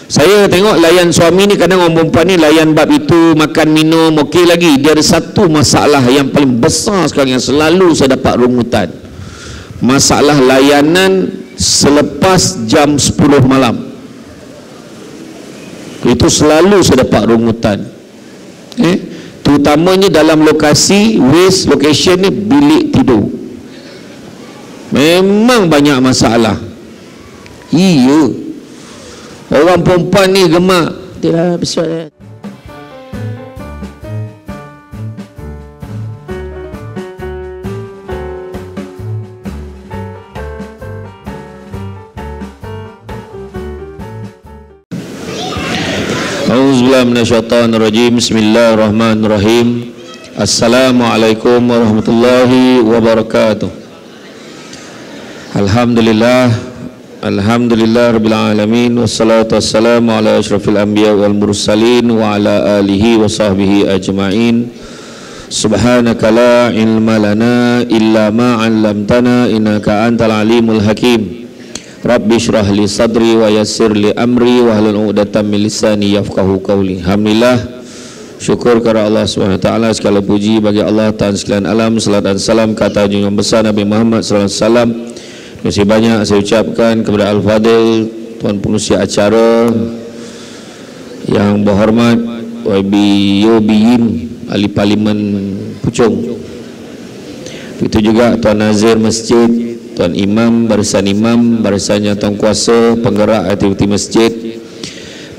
Saya tengok layan suami ni, kadang orang perempuan ni layan bab itu, makan minum okey lagi. Dia ada satu masalah yang paling besar sekarang yang selalu saya dapat rungutan. Masalah layanan selepas jam 10 malam. Itu selalu saya dapat rungutan. Terutamanya dalam lokasi waste location ni, bilik tidur. Memang banyak masalah. Iya. Orang perempuan ni gemak. Tidak besar. Auzubillahi minasyaitonirrajim. Bismillahirrahmanirrahim. Assalamualaikum warahmatullahi wabarakatuh. Alhamdulillah rabbil alamin, wassalatu wassalamu ala asyrafil anbiya wal mursalin wa ala alihi wa sahbihi ajma'in. Subhanaka la ilma lana illa ma 'allamtana innaka antal alimul hakim. Rabbi shrah li sadri wa yassir li amri wa hlul 'uqdatam min lisani yafqahu qawli. Alhamdulillah, syukur kepada Allah Subhanahu wa taala, segala puji bagi Allah Ta'ala sekalian alam. Salat dan salam ke atas junjungan besar Nabi Muhammad sallallahu alaihi wasallam. Terima kasih banyak saya ucapkan kepada Al-Fadil, Tuan Pengurusi acara yang berhormat YB Yobiyin, Ahli Parlimen Puchong. Begitu juga Tuan Nazir Masjid, Tuan Imam, barisannya Tuan Kuasa, penggerak aktiviti masjid,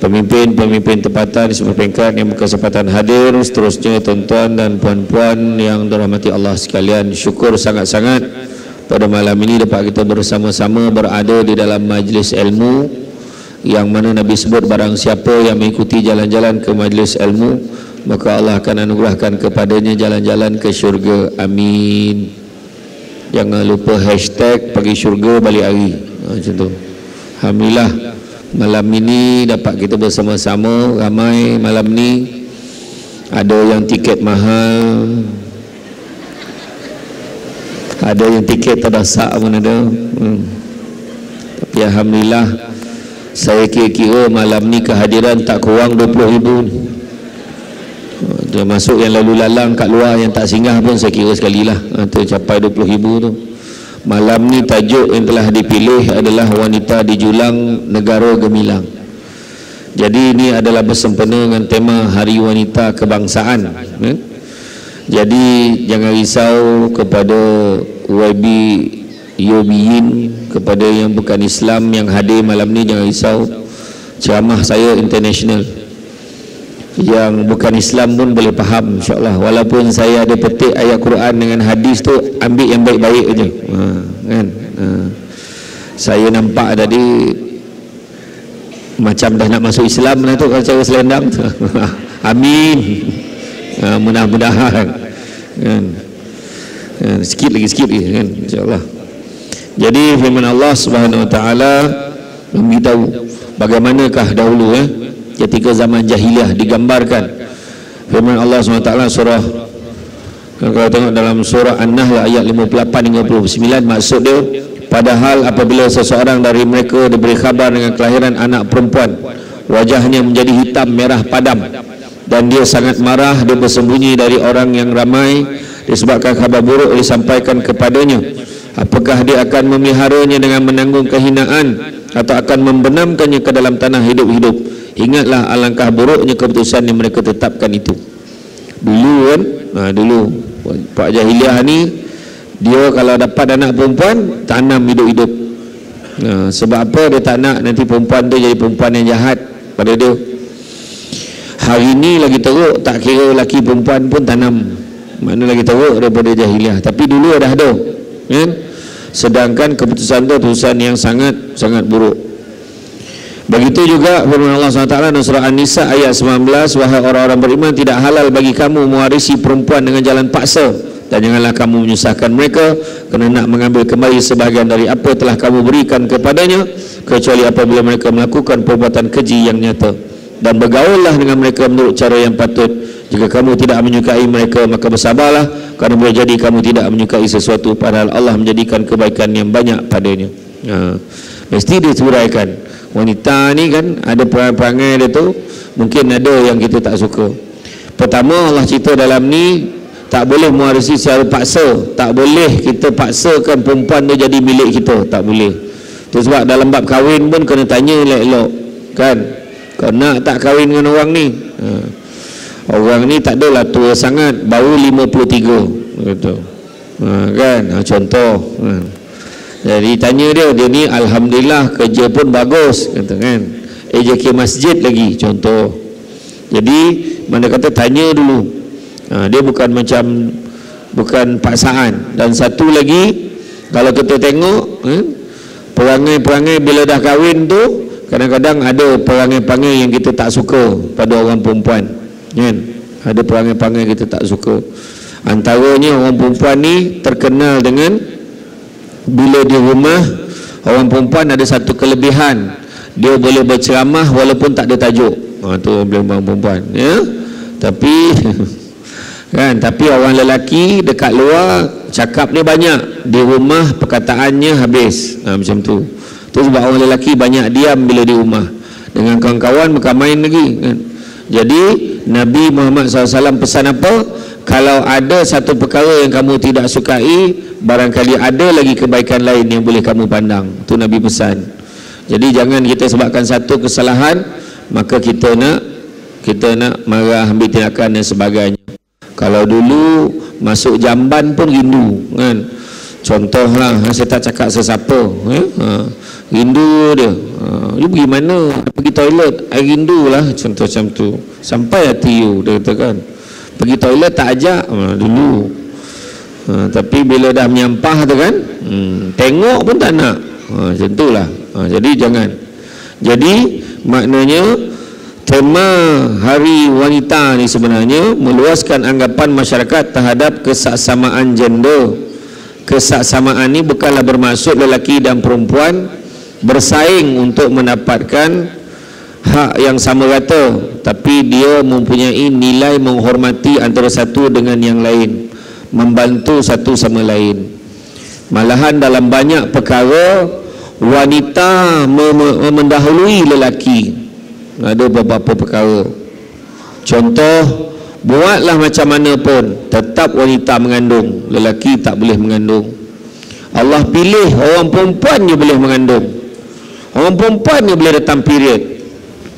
pemimpin tempatan di semua peringkat yang berkesempatan hadir, seterusnya tuan-tuan dan puan-puan yang dirahmati Allah sekalian. Syukur sangat-sangat pada malam ini dapat kita bersama-sama berada di dalam majlis ilmu yang mana Nabi sebut barang siapa yang mengikuti jalan-jalan ke majlis ilmu, maka Allah akan anugerahkan kepadanya jalan-jalan ke syurga. Amin. Jangan lupa hashtag pergi syurga balik hari. Macam tu. Alhamdulillah, malam ini dapat kita bersama-sama ramai. Malam ni ada yang tiket mahal, ada yang tiket terdesak pun ada. Tapi alhamdulillah, saya kira-kira malam ni kehadiran tak kurang 20,000. Dia masuk yang lalu lalang kat luar yang tak singgah pun saya kira sekali lah, tercapai 20,000 tu. Malam ni tajuk yang telah dipilih adalah wanita di Julang Negara Gemilang. Jadi ini adalah bersempena dengan tema Hari Wanita Kebangsaan. Jadi jangan risau kepada YB Yobiyin, kepada yang bukan Islam yang hadir malam ni, jangan risau. Ceramah saya international, yang bukan Islam pun boleh faham insyaAllah. Walaupun saya ada petik ayat Quran dengan hadis tu, ambil yang baik-baik aja. Kan? Saya nampak tadi macam dah nak masuk Islam lah tu kalau cara selendang tu. Amin. Mudah-mudahan kan? Sikit lagi kan, insyaAllah. Jadi firman Allah Subhanahu wa taala memberitahu bagaimanakah dahulu ketika zaman jahiliah digambarkan. Firman Allah SWT surah, kalau tengok dalam surah An-Nahl ayat 58 hingga 59, maksud dia, padahal apabila seseorang dari mereka diberi khabar dengan kelahiran anak perempuan, wajahnya menjadi hitam merah padam dan dia sangat marah, dia bersembunyi dari orang yang ramai disebabkan khabar buruk disampaikan kepadanya. Apakah dia akan memeliharanya dengan menanggung kehinaan atau akan membenamkannya ke dalam tanah hidup-hidup? Ingatlah alangkah buruknya keputusan yang mereka tetapkan itu. Dulu kan, dulu Pak Jahiliah ni, dia kalau dapat anak perempuan tanam hidup-hidup. Sebab apa? Dia tak nak nanti perempuan tu jadi perempuan yang jahat pada dia. Hari ni lagi teruk, tak kira lelaki perempuan pun tanam. Mana lagi teruk daripada jahiliah. Tapi dulu dah ada kan? Sedangkan keputusan itu keputusan yang sangat buruk. Begitu juga firman Allah SWT dalam surah An-Nisa ayat 19, wahai orang-orang beriman, tidak halal bagi kamu mewarisi perempuan dengan jalan paksa, dan janganlah kamu menyusahkan mereka kerana nak mengambil kembali sebahagian dari apa telah kamu berikan kepadanya, kecuali apabila mereka melakukan perbuatan keji yang nyata. Dan bergaullah dengan mereka menurut cara yang patut. Jika kamu tidak menyukai mereka, maka bersabarlah, kerana boleh jadi kamu tidak menyukai sesuatu padahal Allah menjadikan kebaikan yang banyak padanya. Mesti diuraikan. Wanita ni kan ada perangai-perangai dia tu, mungkin ada yang kita tak suka. Pertama, Allah cerita dalam ni tak boleh mewarisi secara paksa. Tak boleh kita paksakan perempuan tu jadi milik kita, tak boleh. Tu sebab dalam bab kahwin pun kena tanya elok-elok kan, kau nak tak kahwin dengan orang ni? Orang ni tak adalah tua sangat, baru 53 kata. Kan, contoh. Jadi tanya dia ni alhamdulillah kerja pun bagus kata kan, AJK masjid lagi contoh. Jadi mana kata tanya dulu, dia bukan macam bukan paksaan. Dan satu lagi, kalau kita tengok perangai-perangai bila dah kahwin tu, kadang-kadang ada perangai-perangai yang kita tak suka pada orang perempuan kan, ada perangai-perangai kita tak suka. Antaranya orang perempuan ni terkenal dengan bila di rumah, orang perempuan ada satu kelebihan, dia boleh berceramah walaupun tak ada tajuk. Tu boleh orang perempuan ya. Tapi kan, tapi orang lelaki dekat luar cakap dia banyak, di rumah perkataannya habis. Macam tu. Tu sebab orang lelaki banyak diam bila di rumah, dengan kawan-kawan bukan main lagi kan. Jadi Nabi Muhammad SAW pesan apa? Kalau ada satu perkara yang kamu tidak sukai, barangkali ada lagi kebaikan lain yang boleh kamu pandang. Itu Nabi pesan. Jadi jangan kita sebabkan satu kesalahan maka kita nak marah, ambil tindakan dan sebagainya. Kalau dulu masuk jamban pun rindu kan. Contohlah, saya tak cakap sesiapa rindu dia. You pergi mana? Pergi toilet, I rindu lah. Contoh macam tu. Sampai hati you, dia katakan. Pergi toilet tak ajak dulu. Tapi bila dah menyampah tu kan, tengok pun tak nak. Macam tu lah. Jadi jangan. Jadi maknanya tema Hari Wanita ni sebenarnya meluaskan anggapan masyarakat terhadap kesaksamaan gender. Kesaksamaan ni bukanlah bermaksud lelaki dan perempuan bersaing untuk mendapatkan hak yang sama rata, tapi dia mempunyai nilai menghormati antara satu dengan yang lain, membantu satu sama lain. Malahan dalam banyak perkara wanita mendahului lelaki. Ada beberapa perkara. Contoh, buatlah macam mana pun tetap wanita mengandung, lelaki tak boleh mengandung. Allah pilih orang perempuan je boleh mengandung, orang perempuan je boleh datang period,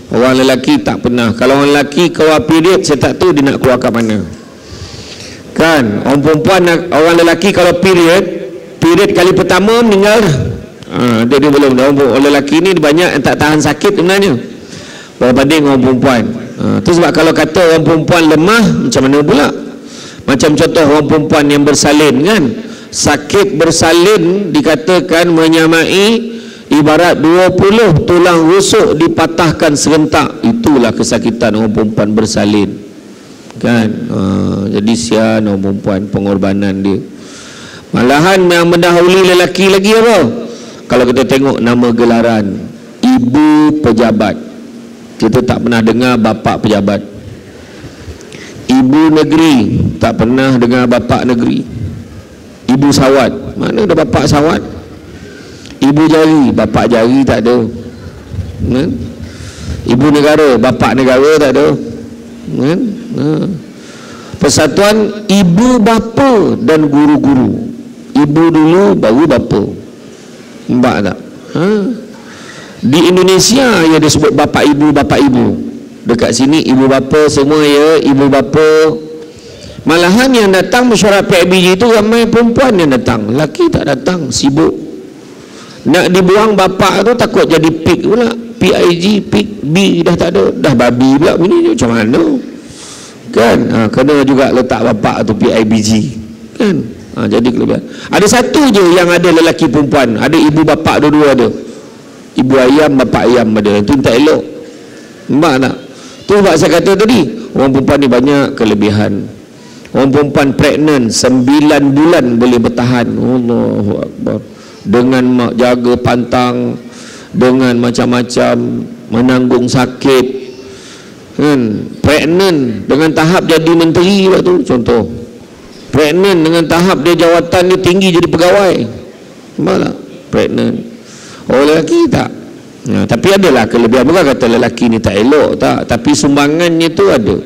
orang lelaki tak pernah. Kalau orang lelaki keluar period, saya tak tahu dia nak keluar kat mana kan. Orang perempuan, orang lelaki kalau period kali pertama meninggal dia belum. Orang lelaki ni banyak yang tak tahan sakit sebenarnya berbanding orang perempuan. Tu sebab kalau kata orang perempuan lemah, macam mana pula? Macam contoh orang perempuan yang bersalin kan, sakit bersalin dikatakan menyamai ibarat 20 tulang rusuk dipatahkan serentak. Itulah kesakitan orang perempuan bersalin kan. Jadi sian orang perempuan, pengorbanan dia. Malahan yang mendahului lelaki lagi apa? Kalau kita tengok nama gelaran ibu pejabat, kita tak pernah dengar bapa pejabat. Ibu negeri, tak pernah dengar bapa negeri. Ibu sawat, mana ada bapa sawat? Ibu jari, bapa jari tak ada. Ibu negara, bapa negara tak ada. Persatuan ibu bapa dan guru-guru. Ibu dulu baru bapa. Nampak tak? Di Indonesia ya disebut bapa ibu. Dekat sini ibu bapa semua ya, ibu bapa. Malahan yang datang mesyuarat PIBG itu ramai perempuan yang datang, lelaki tak datang, sibuk. Nak dibuang bapa tu takut jadi pig pula. PIG, pig, B dah tak ada, dah babi pula. Ini macam mana kan? Kena juga letak bapa tu PIBG kan. Jadi kelebihan. Ada satu je yang ada lelaki perempuan, ada ibu bapa dua-dua ada. Ibu ayam, bapa ayam ada. Itu tak elok. Nampak tak? Tu sebab saya kata tadi, orang perempuan ni banyak kelebihan. Orang perempuan pregnant 9 bulan boleh bertahan. Allahu Akbar. Dengan mak jaga pantang, dengan macam-macam, menanggung sakit kan. Pregnant dengan tahap jadi menteri waktu contoh. Pregnant dengan tahap dia jawatan dia tinggi jadi pegawai. Nampak tak? Pregnant. Orang lelaki tak. Tapi adalah kelebihan, bukan kata lelaki ni tak elok, tak, tapi sumbangannya tu ada.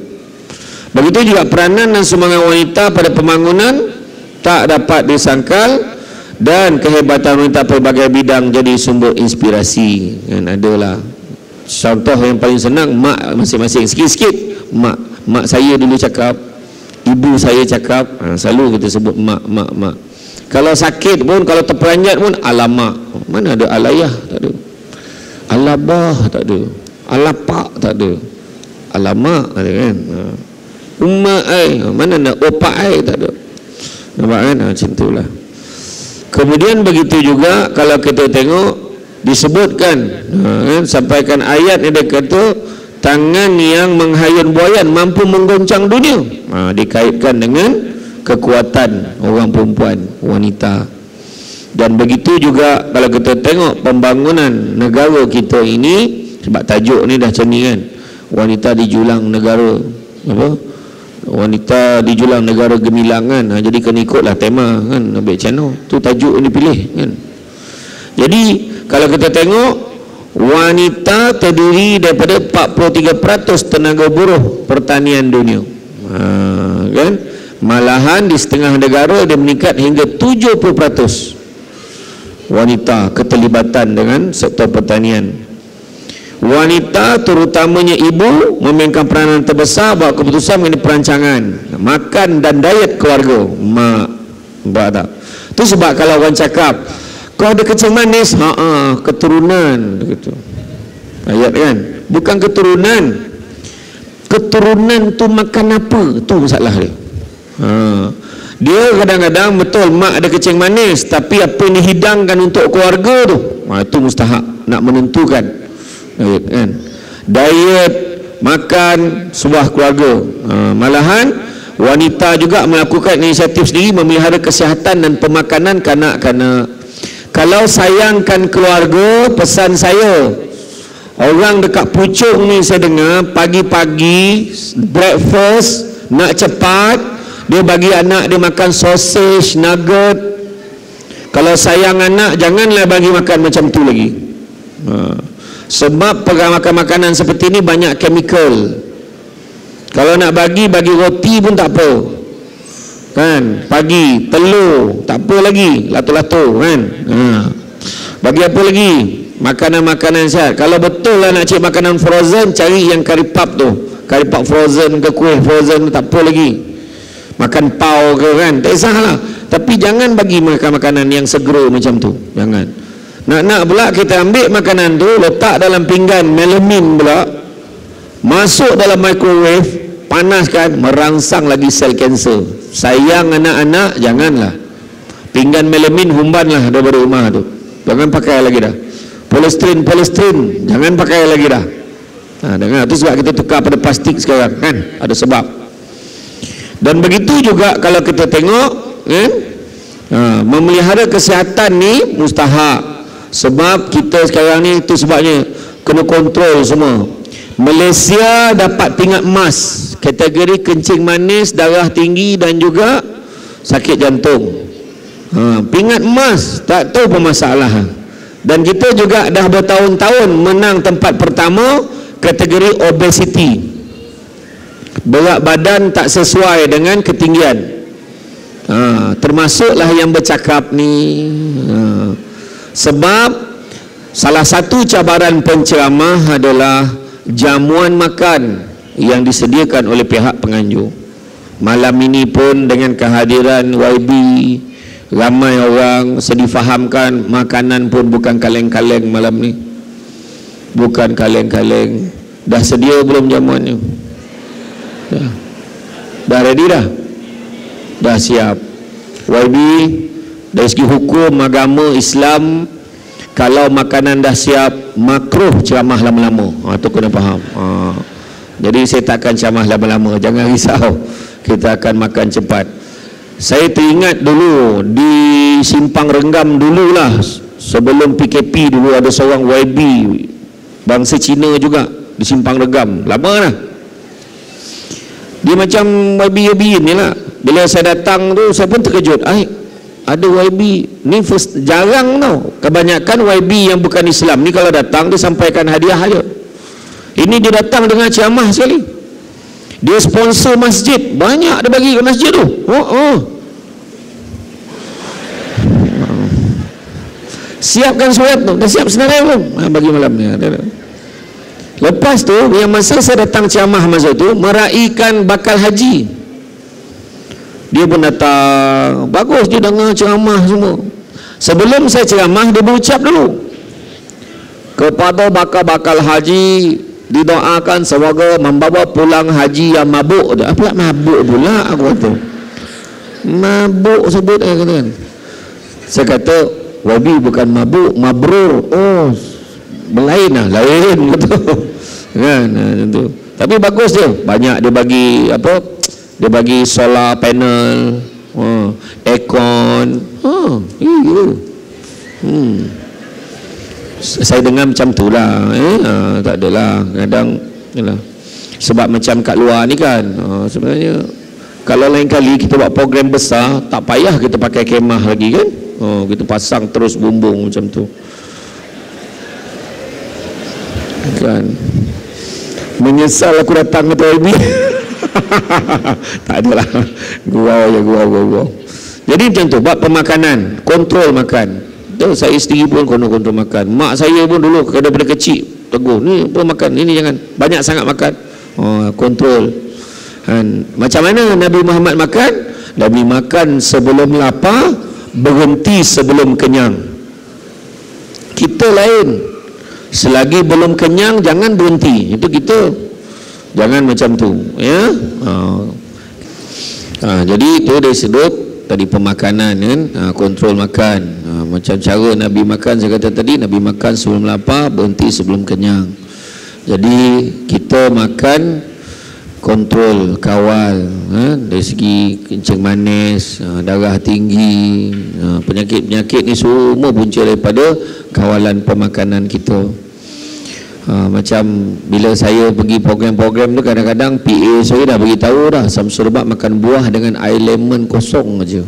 Begitu juga peranan dan sumbangan wanita pada pembangunan tak dapat disangkal, dan kehebatan wanita pelbagai bidang jadi sumber inspirasi. Adalah contoh yang paling senang, mak masing-masing sikit-sikit. Mak saya dulu cakap, ibu saya cakap, selalu kita sebut mak. Kalau sakit pun, kalau terperanjat pun, alamak. Mana ada alayah? Tak ada. Alabah? Tak ada. Alapak? Tak ada. Alamak? Ada kan? Umma ai, mana nak opak ai? Tak ada. Nampak kan? Macam itulah. Kemudian begitu juga kalau kita tengok disebutkan, kan, sampaikan ayat yang dia kata tangan yang menghayun buayan mampu menggoncang dunia. Dikaitkan dengan kekuatan orang perempuan, wanita. Dan begitu juga kalau kita tengok pembangunan negara kita ini, sebab tajuk ni dah macam ni kan, wanita dijulang negara, apa? Wanita dijulang negara gemilang kan. Jadi kena ikutlah tema kan, ambil channel tu tajuk yang dipilih kan. Jadi kalau kita tengok, wanita terdiri daripada 43% tenaga buruh pertanian dunia, kan? Malahan di setengah negara dia meningkat hingga 70% wanita keterlibatan dengan sektor pertanian. Wanita terutamanya ibu memainkan peranan terbesar buat keputusan mengenai perancangan makan dan diet keluarga. Mak, nampak tak? Tu sebab kalau orang cakap kau ada kencing manis, keturunan gitu. Ayat kan? Bukan keturunan. Keturunan tu makan apa? Tu masalah dia. Dia kadang-kadang betul mak ada kencing manis, tapi apa yang dihidangkan untuk keluarga tu, itu mustahak nak menentukan kan? Diet makan sebuah keluarga. Malahan wanita juga melakukan inisiatif sendiri memelihara kesihatan dan pemakanan kanak-kanak. Kalau sayangkan keluarga, pesan saya, orang dekat Puchong ni saya dengar pagi-pagi breakfast nak cepat, dia bagi anak dia makan sausage, nugget. Kalau sayang anak, janganlah bagi makan macam tu lagi. Sebab pegang makan makanan seperti ni banyak chemical. Kalau nak bagi roti pun tak apa kan, pagi telur tak apa lagi, lato-lato kan. Bagi apa lagi? Makanan-makanan sihat. Kalau betul lah nak cari makanan frozen, cari yang curry puff tu, curry puff frozen ke kuih frozen, tak apa lagi. Makan pau ke kan, tak kisahlah. Tapi jangan bagi makan makanan yang segera macam tu, jangan. Nak pula kita ambil makanan tu, letak dalam pinggan melamine pula, masuk dalam microwave, panaskan, merangsang lagi sel kanser. Sayang anak-anak, janganlah. Pinggan melamine humbanlah daripada rumah tu, jangan pakai lagi dah. Polystyrene jangan pakai lagi dah. Dengar tu sebab kita tukar pada plastik sekarang kan, ada sebab. Dan begitu juga kalau kita tengok kan, memelihara kesihatan ni mustahak. Sebab kita sekarang ni, itu sebabnya kena kontrol semua. Malaysia dapat pingat emas kategori kencing manis, darah tinggi dan juga sakit jantung. Pingat emas, tak tahu apa masalah. Dan kita juga dah bertahun-tahun menang tempat pertama kategori obesity, berat badan tak sesuai dengan ketinggian. Termasuklah yang bercakap ni. Sebab salah satu cabaran penceramah adalah jamuan makan yang disediakan oleh pihak penganjur. Malam ini pun dengan kehadiran YB, ramai orang sedih fahamkan makanan pun bukan kaleng-kaleng malam ni. Bukan kaleng-kaleng. Dah sedia belum jamuannya? Dah ready dah? Dah siap. YB, dari segi hukum agama Islam, kalau makanan dah siap, makruh ceramah lama-lama. Itu kena faham. Jadi saya tak akan ceramah lama-lama, jangan risau, kita akan makan cepat. Saya teringat dulu di Simpang Renggam dululah, sebelum PKP dulu, ada seorang YB bangsa Cina juga di Simpang Renggam, lama dah. Dia macam YB ni lah. Bila saya datang tu, saya pun terkejut. ada YB ni jarang tau. Kebanyakan YB yang bukan Islam ni kalau datang dia sampaikan hadiah aja. Ini dia datang dengan ceramah sekali. Dia sponsor masjid, banyak dia bagi ke masjid tu. Siapkan surat tu, dah siap senarai belum? Bagi malam ni. Lepas tu yang masa saya datang ceramah masa tu meraihkan bakal haji. Dia pun datang, bagus dia dengar ceramah semua. Sebelum saya ceramah dia berucap dulu, kepada bakal haji didoakan semoga membawa pulang haji yang mabuk. Apa mabuk pula aku kata? Mabuk sebut kan. Saya kata wabi bukan mabuk, mabrur. Oh, lain betul. Kan tu. Tapi bagus dia. Banyak dia bagi apa? Dia bagi solar panel, aircon. Saya dengar macam tu lah. Tak adalah. Kadang yalah. Sebab macam kat luar ni kan, sebenarnya kalau lain kali kita buat program besar, tak payah kita pakai kemah lagi kan. Kita pasang terus bumbung macam tu kan. Menyesal aku datang ke TIB. Tak adalah, gurau. Jadi macam tu, buat pemakanan, kontrol makan. Saya sendiri pun kontrol makan. Mak saya pun dulu daripada kecil tegur, ni apa makan, ini jangan banyak sangat makan. Kontrol. Macam mana Nabi Muhammad makan? Nabi makan sebelum lapar, berhenti sebelum kenyang. Kita lain, selagi belum kenyang jangan berhenti. Itu kita jangan macam tu ya. Jadi itu dari sudut tadi pemakanan kan, kontrol makan. Macam cara Nabi makan, saya kata tadi, Nabi makan sebelum lapar, berhenti sebelum kenyang. Jadi kita makan kontrol, kawal dari segi kencing manis, darah tinggi, penyakit-penyakit ni semua punca daripada kawalan pemakanan kita. Macam bila saya pergi program-program tu, kadang-kadang PA saya dah beritahu dah, Samsul Bab makan buah dengan air lemon kosong aja.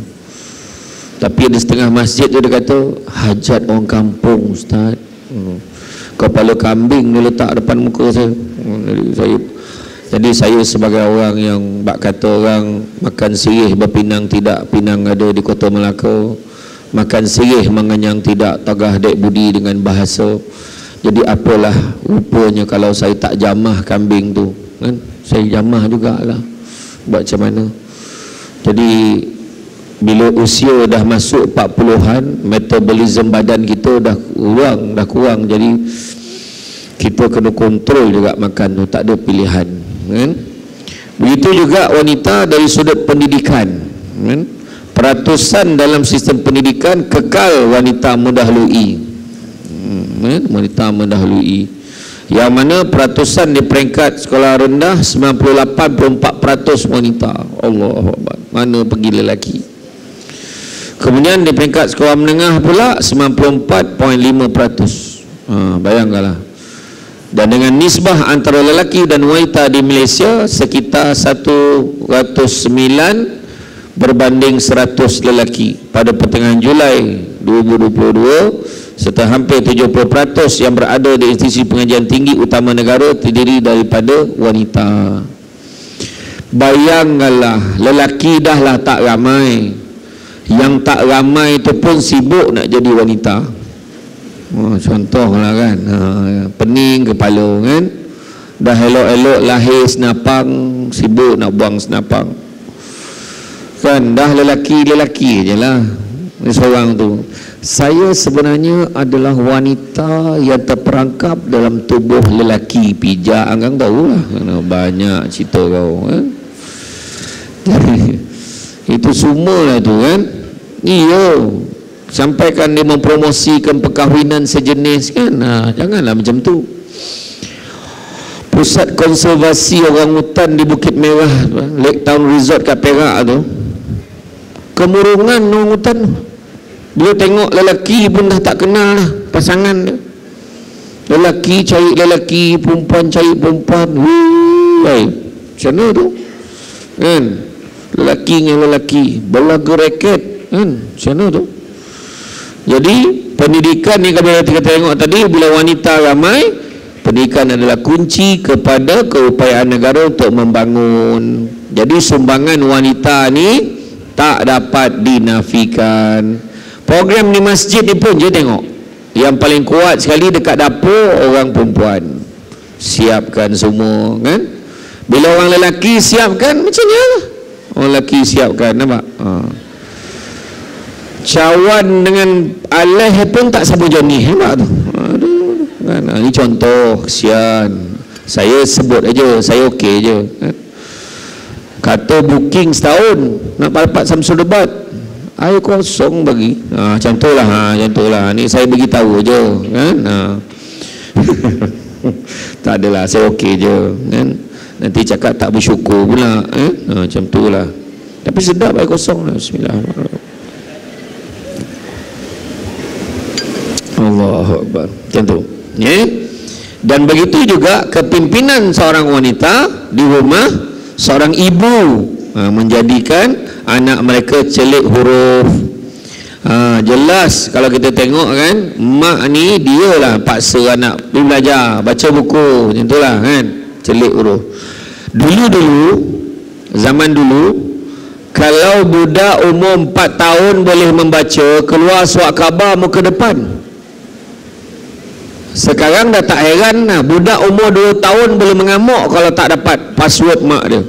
Tapi ada setengah masjid tu dia kata hajat orang kampung ustaz. Kepala kambing dia letak depan muka saya. Jadi saya sebagai orang yang bak kata orang makan sirih berpinang tidak, pinang ada di Kota Melaka. Makan sirih mengenyang tidak, tagah dek budi dengan bahasa. Jadi apalah rupanya kalau saya tak jamah kambing tu kan, saya jamah jugalah. Buat macam mana? Jadi bila usia dah masuk 40-an, metabolism badan kita dah kurang. Jadi kita kena kontrol juga makan tu, tak ada pilihan kan? Begitu juga wanita dari sudut pendidikan kan? Peratusan dalam sistem pendidikan kekal wanita mendahului. Wanita mendahului, yang mana peratusan di peringkat sekolah rendah 98.4% wanita. Allahuakbar, mana pergi lelaki. Kemudian di peringkat sekolah menengah pula 94.5%. Bayangkanlah. Dan dengan nisbah antara lelaki dan wanita di Malaysia sekitar 109 berbanding 100 lelaki pada pertengahan Julai 2022, serta hampir 70% yang berada di institusi pengajian tinggi utama negara terdiri daripada wanita. Bayangkanlah, lelaki dah lah tak ramai, yang tak ramai itu pun sibuk nak jadi wanita. Contohlah kan, pening kepala kan, dah elok-elok lahir senapang, sibuk nak buang senapang kan, dah lelaki je lah. Ini seorang tu. Saya sebenarnya adalah wanita yang terperangkap dalam tubuh lelaki. Pijak anggang tahu lah, banyak cerita kau kan? Itu semua lah tu kan. Iya, sampaikan dia mempromosikan perkahwinan sejenis kan. Janganlah macam tu. Pusat konservasi orangutan di Bukit Merah, Lake Town Resort kat Perak tu, kemurungan orangutan. Bila tengok lelaki pun dah tak kenal lah pasangan dia. Lelaki cari lelaki, perempuan cari perempuan. Macam mana tu kan? Lelaki dengan lelaki berlaga raket kan? Macam mana tu? Jadi pendidikan ni kalau kita tengok tadi, bila wanita ramai, pendidikan adalah kunci kepada keupayaan negara untuk membangun. Jadi sumbangan wanita ni tak dapat dinafikan. Program di masjid ni pun je tengok, yang paling kuat sekali dekat dapur orang perempuan. Siapkan semua, kan? Bila orang lelaki siapkan, macam ni lah. Orang lelaki siapkan, nampak? Cawan dengan alih pun tak sama jenis, nampak tu? Aduh, kan? Ini contoh, kesian. Saya sebut aja, saya okey je, kan? Kata booking setahun nak dapat Samsul Debat, air kosong bagi. Macam tu lah, macam tu lah. Ni saya bagi tahu je, kan? Tak adalah, saya okey je, kan? Nanti cakap tak bersyukur pula, macam tu lah. Tapi sedap air kosong lah. Bismillahirrahmanirrahim. Allahu Akbar. Macam tu, ya? Dan begitu juga kepimpinan seorang wanita di rumah, seorang ibu menjadikan anak mereka celik huruf. Jelas kalau kita tengok, kan, mak ni dia lah paksa anak pergi belajar, baca buku, macam tu lah, kan, celik huruf. Dulu zaman dulu, kalau budak umur 4 tahun boleh membaca, keluar surat khabar muka depan. Sekarang dah tak heran lah, budak umur 2 tahun boleh mengamuk kalau tak dapat password mak dia,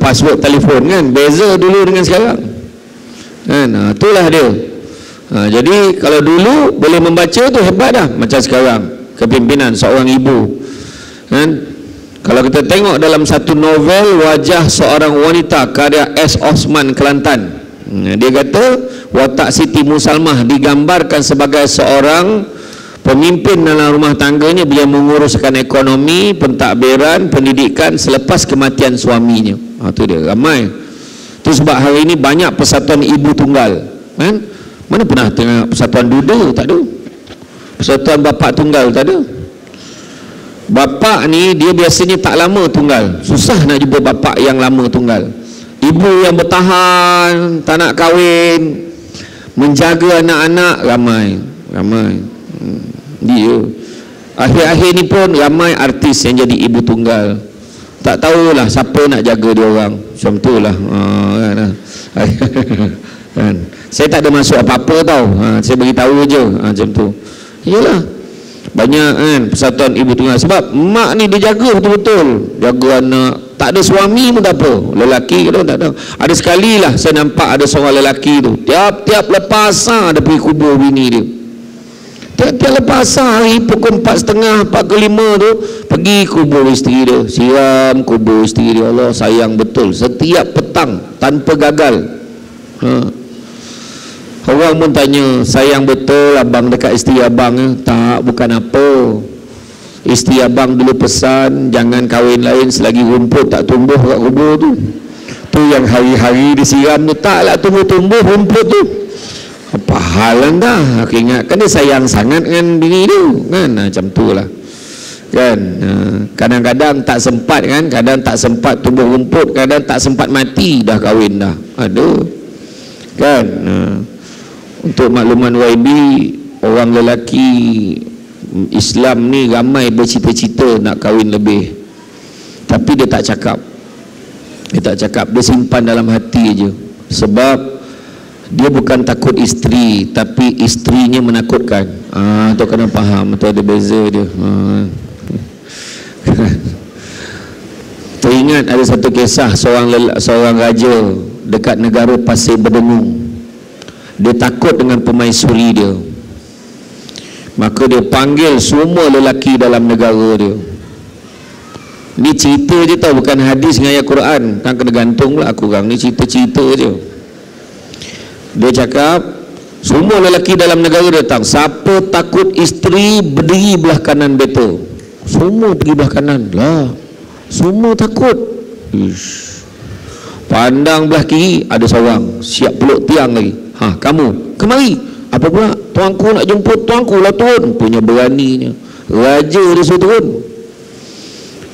password telefon, kan. Beza dulu dengan sekarang, kan. Itulah dia. Jadi kalau dulu boleh membaca tu hebat dah, macam sekarang kepimpinan seorang ibu, kan. Kalau kita tengok dalam satu novel Wajah Seorang Wanita karya S. Osman Kelantan, dia kata watak Siti Musalmah digambarkan sebagai seorang pemimpin dalam rumah tangganya. Beliau menguruskan ekonomi, pentadbiran, pendidikan selepas kematian suaminya. Itu dia, ramai. Itu sebab hari ini banyak persatuan ibu tunggal, kan? Mana pernah tengok persatuan duda? Tak ada. Persatuan bapa tunggal, tak ada. Bapa ni dia biasanya tak lama tunggal, susah nak jumpa bapa yang lama tunggal. Ibu yang bertahan, tak nak kahwin, menjaga anak-anak, ramai. Dia akhir-akhir ni pun ramai artis yang jadi ibu tunggal, tak tahulah siapa nak jaga dia orang. Macam tu lah, kan. Saya tak ada masuk apa-apa tau, saya beritahu je, macam tu. Yalah, banyak, kan, persatuan ibu tunggal. Sebab mak ni dia jaga betul-betul, jaga anak. Tak ada suami pun tak apa, lelaki tu tak ada. Ada sekali lah saya nampak ada seorang lelaki tu, tiap-tiap lepas asar dia pergi kubur bini dia. Tiap-tiap lepas asar hari pukul 4.30, 4.45 tu pergi kubur isteri dia, siram kubur isteri dia. Allah, sayang betul, setiap petang tanpa gagal. Orang pun tanya, sayang betul abang dekat isteri abang? Tak, bukan apa. Isteri abang dulu pesan jangan kahwin lain selagi rumput tak tumbuh kat kubur tu. Tu yang hari-hari disiram tu, taklah tumbuh-tumbuh rumput tu. Apa hal anda? Aku ingatkan dia sayang sangat dengan bini tu, kan. Macam tu lah, kan. Kadang-kadang tak sempat, kan. Kadang tak sempat tumbuh rumput, kadang tak sempat mati dah kahwin dah. Ada, kan. Untuk makluman YB, orang lelaki Islam ni ramai bercita-cita nak kahwin lebih, tapi dia tak cakap. Dia simpan dalam hati je. Sebab dia bukan takut isteri, tapi isterinya menakutkan. Tu kena faham, tu ada beza dia. Teringat ada satu kisah seorang raja dekat negara Pasir Berdengung. Dia takut dengan permaisuri dia, maka dia panggil semua lelaki dalam negara dia. Ni cerita je tau, bukan hadis dengan ayat Quran. Kan kena gantung lah aku orang ni, cerita-cerita je. Dia cakap semua lelaki dalam negara datang, siapa takut isteri berdiri belah kanan betul. Semua pergi belah kanan lah, semua takut. Pandang belah kiri, ada seorang siap peluk tiang lagi. Kamu kemari, apa pula? Tuanku nak jemput, tuanku lah turun. Punya beraninya, raja dia suruh turun.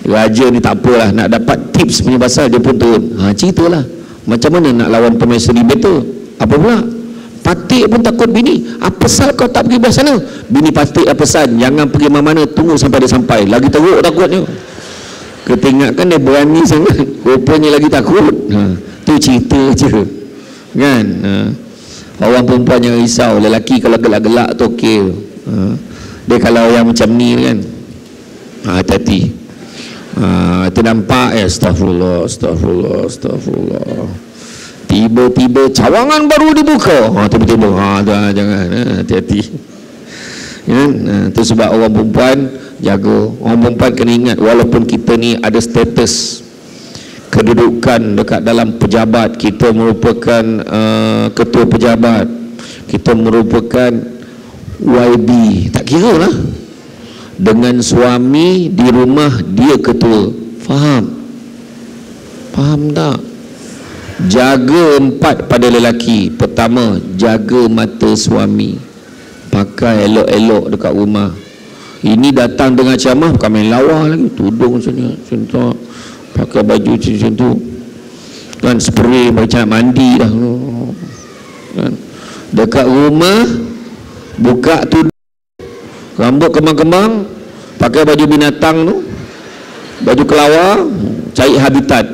Raja ni tak apalah, nak dapat tips punya pasal dia pun turun. Ceritalah macam mana nak lawan permaisuri betul. Apa pula? Patik pun takut bini. Apa pasal kau tak pergi belah sana? Bini patik apa pesan, jangan pergi mana-mana, tunggu sampai dia sampai. Lagi teruk takutnya. Ketinggalkan dia berani sangat, rupanya lagi takut. Tu cerita je kan. Orang perempuan yang risau, lelaki kalau gelak-gelak tu okey. Dia kalau yang macam ni kan, hati-hati. Itu nampak ya, astagfirullah, astagfirullah, astagfirullah. Tiba-tiba cawangan baru dibuka. Tiba-tiba jangan, hati-hati. Kan? Itu sebab orang perempuan jaga. Orang perempuan kena ingat, walaupun kita ni ada status kedudukan dekat dalam pejabat, kita merupakan ketua pejabat, kita merupakan YB, tak kira lah. Dengan suami di rumah dia ketua. Faham tak? Jaga 4 pada lelaki. Pertama, jaga mata suami, pakai elok-elok dekat rumah. Ini datang dengan ceramah bukan main lawa lagi, tudung macam ni, contoh pakai baju macam tu kan, spray macam mandi dah kan. Dekat rumah buka tudung, rambut kembang-kembang, pakai baju binatang tu, baju kelawar, cari habitat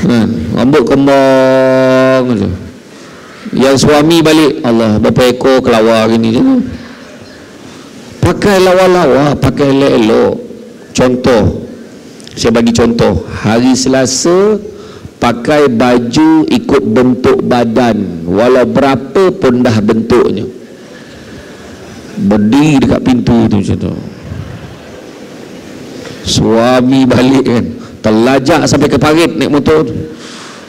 kan, rambut kembang tu. Yang suami balik, Allah, berapa ekor kelawar gini je. Pakai lawa-lawa, pakai elok-elok. Contoh, saya bagi contoh, hari Selasa pakai baju ikut bentuk badan, walau berapa pun dah bentuknya. Berdiri dekat pintu tu macam tu. Suami balik kan, terlajak sampai ke parit naik motor.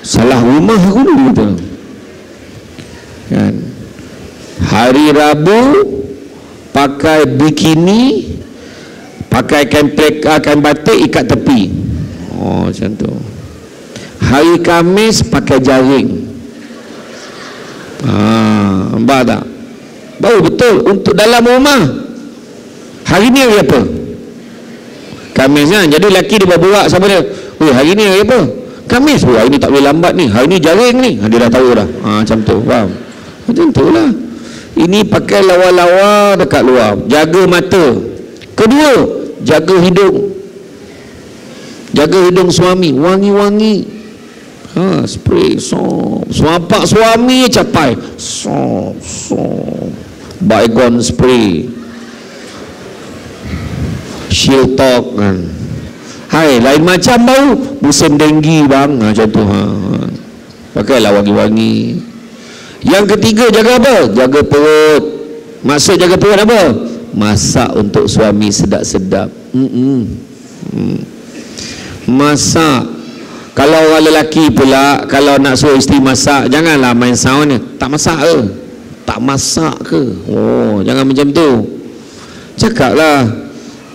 Salah rumah aku dulu tu kan. Hari Rabu pakai bikini, pakai kain batik ikat tepi. Macam tu. Hari Khamis pakai jaring. Nampak tak? Baru betul untuk dalam rumah. Hari ni hari apa? Khamis kan. Jadi lelaki dia berbual sama dia, hari ni hari apa? Khamis. Hari ni tak boleh lambat ni, hari ni jaring ni. Dia dah tahu dah. Macam tu, faham? Macam tu lah. Ini pakai lawa-lawa dekat luar, jaga mata. Kedua, jaga hidung. Jaga hidung suami, wangi-wangi. Spray, suapak suami capai, baygon spray, shield talk kan. Hai, lain macam bau, musim denggi bang, macam tu. Pakailah wangi-wangi. Yang ketiga, jaga apa? Jaga perut. Maksud jaga perut apa? Masak untuk suami sedap-sedap. Masak. Kalau orang lelaki pula, kalau nak suruh isteri masak, janganlah main sound ni. Tak masak ke? Tak masak ke? Jangan macam tu. Cakaplah.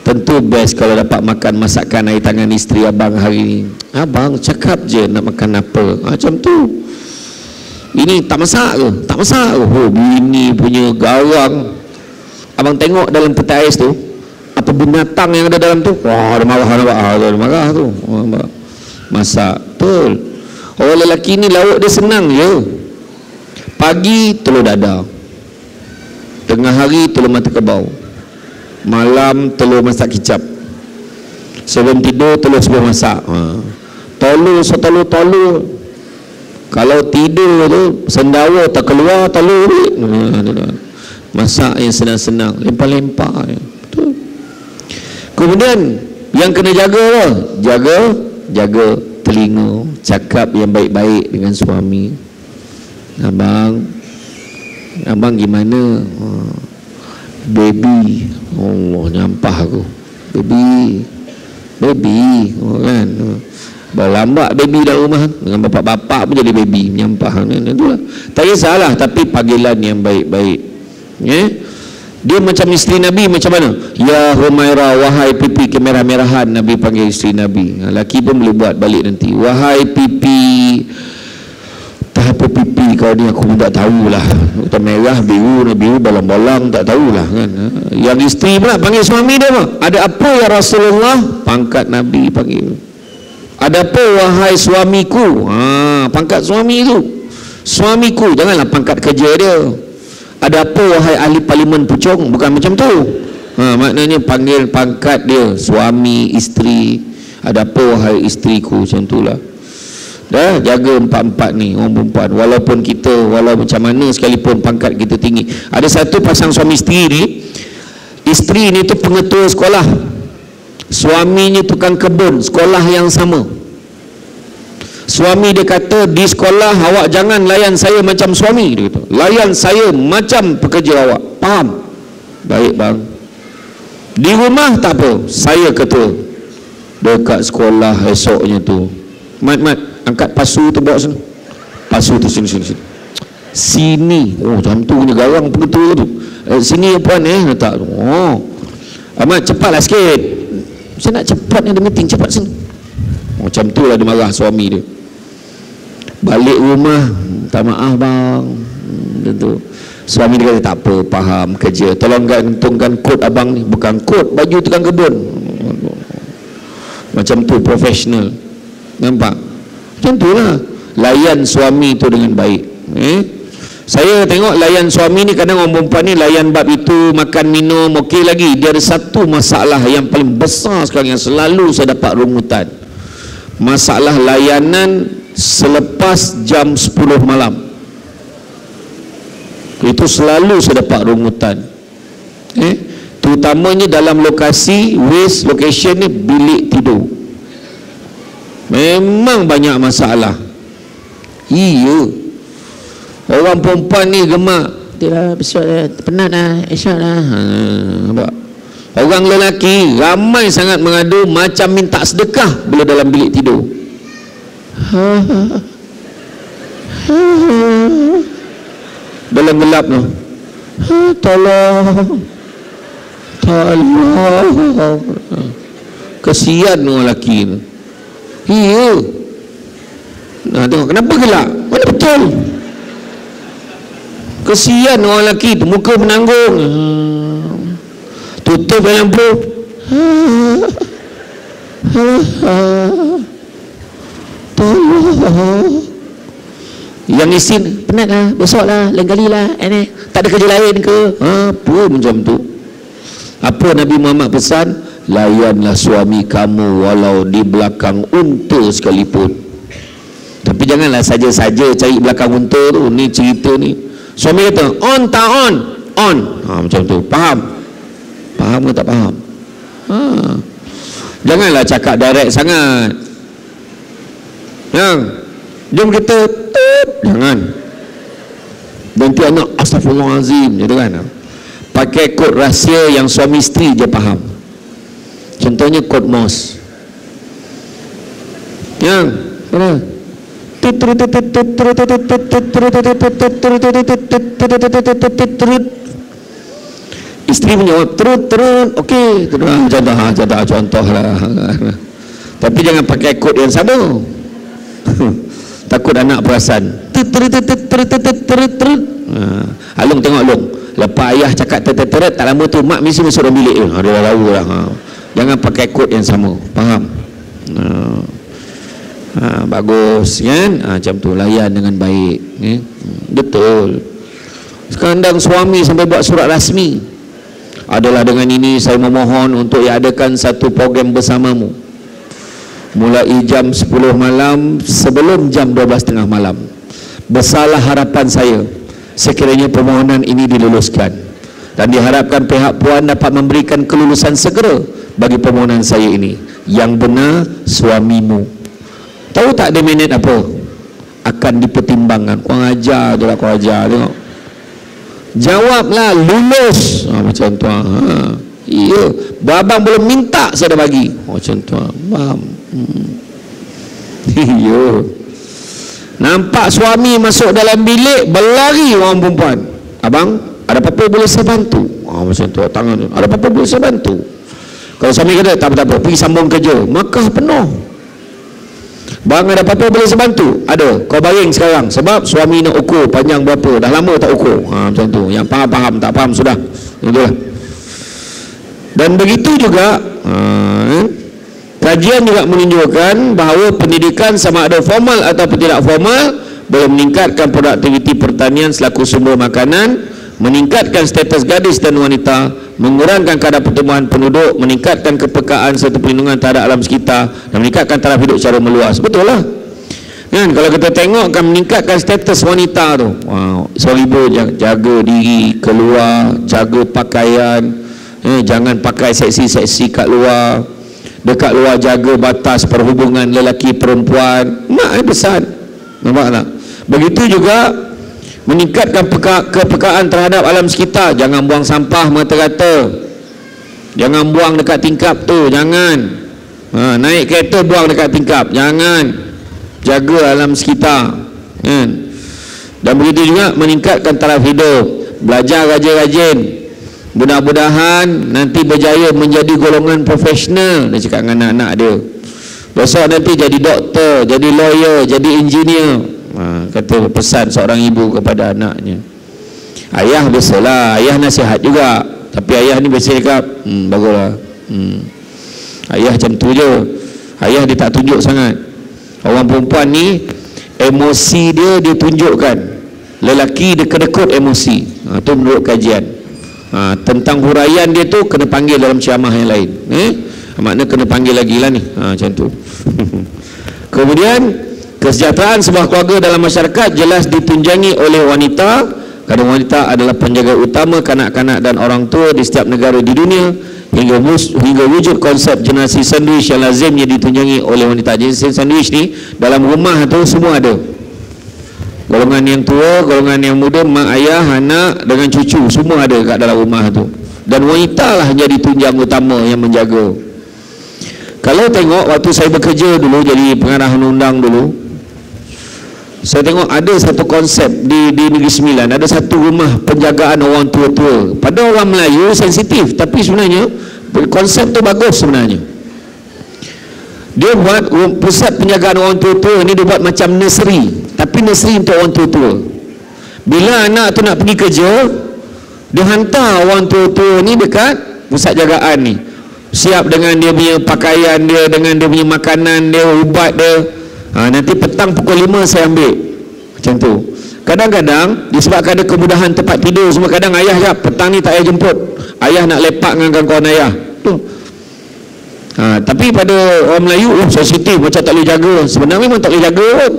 Tentu best kalau dapat makan masakan air tangan isteri abang hari ni. Abang cakap je nak makan apa. Macam tu. Ini tak masak ke? Tak masak ke? Bini punya garang. Abang tengok dalam peti ais tu, apa binatang yang ada dalam tu? Dia marah, dia marah tu. Masak. Betul. Orang lelaki ni lauk dia senang je. Pagi telur dadar, tengah hari telur mata kebau, malam telur masak kicap, sebelum tidur telur sebelum masak. Telur. Kalau tidur tu sendawa tak keluar telur. Masak yang senang-senang, lempar-lempar. Betul. Kemudian yang kena jaga apa? Jaga telinga, cakap yang baik-baik dengan suami. Abang gimana? Baby. Allah, nyampah aku. Baby. Kan? Berlambat baby dalam rumah, dengan bapak-bapak pun jadi baby, menyampah. Itulah. Tak kisahlah, tapi panggilan yang baik-baik. Dia macam isteri Nabi macam mana? Ya Humaira, wahai pipi kemerah-merahan. Nabi panggil isteri Nabi. Lelaki pun boleh buat balik nanti. Wahai pipi, tak apa pipi kau ni, aku tak tahulah. Kata merah, biru, bolang-bolang, tak tahulah kan. Yang isteri pula panggil suami dia apa? Ada apa ya Rasulullah? Pangkat Nabi panggil. Adapun wahai suamiku, pangkat suami tu, suamiku, janganlah pangkat kerja dia. Adapun wahai ahli parlimen Puchong, bukan macam tu. Maknanya panggil pangkat dia, suami, isteri. Adapun wahai isteriku, macam itulah. Dah jaga empat-empat ni orang perempuan, walaupun kita, walau macam mana sekalipun pangkat kita tinggi. Ada satu pasang suami isteri ni, isteri ni tu pengetua sekolah, suaminya tukang kebun, sekolah yang sama. Suami dia kata, di sekolah awak jangan layan saya macam suami, dia kata, layan saya macam pekerja awak. Faham? Baik bang. Di rumah tak apa, saya ketua. Dekat sekolah esoknya tu, mat angkat pasu tu, bawa sini. Pasu tu sini. Sini. Oh, macam tu punya garang pengetua tu. Sini puan letak tu. Oh. Amat cepatlah sikit. Saya nak cepat ni, ada meeting, cepat sini. Macam tu lah dia marah suami dia. Balik rumah, tak maaf bang. Tentu. Suami dia kata, tak apa, faham kerja. Tolong gantungkan kod abang ni. Bukan kod, baju tukang kebun. Macam tu, profesional. Nampak? Macam tu lah. Layan suami tu dengan baik. Saya tengok layan suami ni, kadang orang perempuan ni layan bab itu, makan minum, okey lagi. Dia ada satu masalah yang paling besar sekarang, yang selalu saya dapat rungutan. Masalah layanan selepas jam 10 malam. Itu selalu saya dapat rungutan. Terutamanya dalam lokasi waste location ni, bilik tidur. Memang banyak masalah. Iya. Orang perempuan ni gemak, itulah besok penat lah, esok lah. Orang lelaki ramai sangat mengadu macam minta sedekah bila dalam bilik tidur. Dalam gelap tu, tolong. Kesian orang lelaki tu. Iya. Tengok kenapa gelap? Mana betul? Kesian orang lelaki tu, muka menanggung. Tutup lampu. Tolong. Yang isin, penat lah, besok lah, lain kali lah, tak ada kerja lain ke? Apa macam tu? Apa Nabi Muhammad pesan? Layanlah suami kamu walau di belakang unta sekalipun. Tapi janganlah saja-saja cari belakang unta tu. Ni cerita ni, suami kata on tak on? On. Macam tu. Faham? Faham ke tak faham? Janganlah cakap direct sangat. Jom kita jangan. Nanti anak astagfirullahalazim gitu kan. Pakai kod rahsia yang suami isteri je faham. Contohnya kod MOS. Yang mana? Isteri menjawab terus. Okey, contoh lah. Tapi jangan pakai kod yang sama. Takut anak perasan. Alung tengok Alung, lepas ayah cakap teret, tak lama tu mak mesti masuk dalam bilik dia. Dia dah tahu lah. Jangan pakai kod yang sama. Faham? Bagus kan? Macam tu, layan dengan baik. Betul. Sekarang suami sampai buat surat rasmi, adalah dengan ini saya memohon untuk diadakan satu program bersamamu mulai jam 10 malam sebelum jam 12.30 malam. Besarlah harapan saya sekiranya permohonan ini diluluskan, dan diharapkan pihak puan dapat memberikan kelulusan segera bagi permohonan saya ini. Yang benar suamimu. Tahu tak dia minit apa? Akan dipertimbangkan. Kau ajar tu lah, kau ajar tengok. Jawablah lulus. Macam tu. Iya, babang belum minta saya dah bagi. Macam tu. Faham? Iya. Nampak suami masuk dalam bilik, berlari orang perempuan. Abang, ada apa-apa boleh saya bantu? Macam tu, tangan tu. Ada apa-apa boleh saya bantu? Kalau suami kata, tak apa-apa, pergi sambung kerja. Maka penuh. Bang, ada apa-apa boleh saya bantu? Ada, kau baring sekarang. Sebab suami nak ukur panjang berapa. Dah lama tak ukur. Macam tu. Yang faham-faham, tak faham sudah. Itulah. Dan begitu juga Kajian juga menunjukkan bahawa pendidikan sama ada formal ataupun tidak formal boleh meningkatkan produktiviti pertanian selaku sumber makanan, meningkatkan status gadis dan wanita, mengurangkan kadar pertumbuhan penduduk, meningkatkan kepekaan serta perlindungan terhadap alam sekitar, dan meningkatkan taraf hidup secara meluas. Betul lah kan? Kalau kita tengok akan meningkatkan status wanita tu. Wow, seorang ibu jaga diri, keluar, jaga pakaian, jangan pakai seksi-seksi kat luar, dekat luar jaga batas perhubungan lelaki perempuan. Mak pesan, nampak tak? Begitu juga meningkatkan kepekaan terhadap alam sekitar. Jangan buang sampah merata-rata, jangan buang dekat tingkap tu, jangan. Naik kereta buang dekat tingkap, jangan. Jaga alam sekitar kan? Dan begitu juga meningkatkan taraf hidup, belajar rajin-rajin. Mudah-mudahan nanti berjaya menjadi golongan profesional. Dia cakap dengan anak-anak dia, besok nanti jadi doktor, jadi lawyer, jadi engineer. Kata pesan seorang ibu kepada anaknya. Ayah biasalah, ayah nasihat juga, tapi ayah ni biasa cakap baguslah. Ayah macam tu je. Ayah dia tak tunjuk sangat. Orang perempuan ni emosi dia tunjukkan, lelaki dia kedekut emosi. Itu menurut kajian. Tentang huraian dia tu kena panggil dalam ceramah yang lain. Makna kena panggil lagi lah ni. Macam tu. Kemudian kesejahteraan sebuah keluarga dalam masyarakat jelas ditunjangi oleh wanita, kerana wanita adalah penjaga utama kanak-kanak dan orang tua di setiap negara di dunia, hingga wujud konsep generasi sandwich yang lazimnya ditunjangi oleh wanita. Generasi sandwich ni dalam rumah tu semua ada, golongan yang tua, golongan yang muda, mak, ayah, anak dengan cucu, semua ada kat dalam rumah tu, dan wanita lah jadi tunjang utama yang menjaga. Kalau tengok waktu saya bekerja dulu jadi pengarah undang dulu, saya tengok ada satu konsep di Negeri Sembilan, ada satu rumah penjagaan orang tua-tua. Pada orang Melayu sensitif, tapi sebenarnya konsep tu bagus sebenarnya. Dia buat pusat penjagaan orang tua-tua ni, dia buat macam nursery, tapi nursery untuk orang tua-tua. Bila anak tu nak pergi kerja, dia hantar orang tua-tua ni dekat pusat jagaan ni, siap dengan dia punya pakaian dia, dengan dia punya makanan dia, ubat dia. Nanti petang pukul 5 saya ambil. Macam tu. Kadang-kadang disebabkan ada kemudahan tempat tidur semua, kadang ayah cakap petang ni tak payah jemput, ayah nak lepak dengan kawan-kawan ayah tu. Tapi pada orang Melayu sensitif, macam tak boleh jaga. Sebenarnya memang tak boleh jaga pun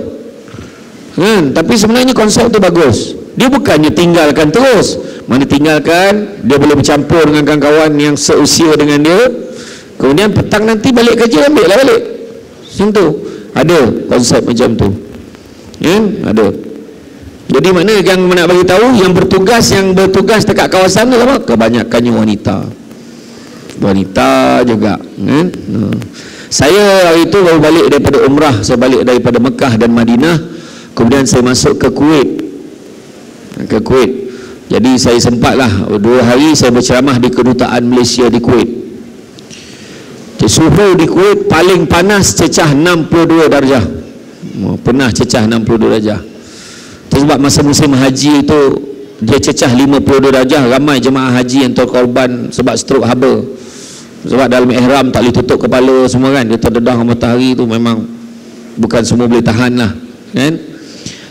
kan? Tapi sebenarnya konsep tu bagus. Dia bukannya tinggalkan terus, mana tinggalkan, dia boleh bercampur dengan kawan-kawan yang seusia dengan dia. Kemudian petang nanti balik kerja, ambil lah balik. Macam tu. Ada konsep macam tu ya? Ada. Jadi mana yang nak bagi tahu, yang bertugas dekat kawasan tu apa? Kebanyakannya wanita juga kan? Saya hari itu baru balik daripada umrah. Saya balik daripada Mekah dan Madinah, kemudian saya masuk ke Kuwait. Jadi saya sempatlah 2 hari saya berceramah di kedutaan Malaysia di Kuwait. Suhu di Kuwait paling panas cecah 62 darjah. Pernah cecah 62 darjah. Sebab masa musim haji itu dia cecah 52 darjah. Ramai jemaah haji yang terkorban sebab strok haba. Sebab dalam ihram tak boleh tutup kepala semua kan, dia terdedah matahari tu, memang bukan semua boleh tahan lah kan.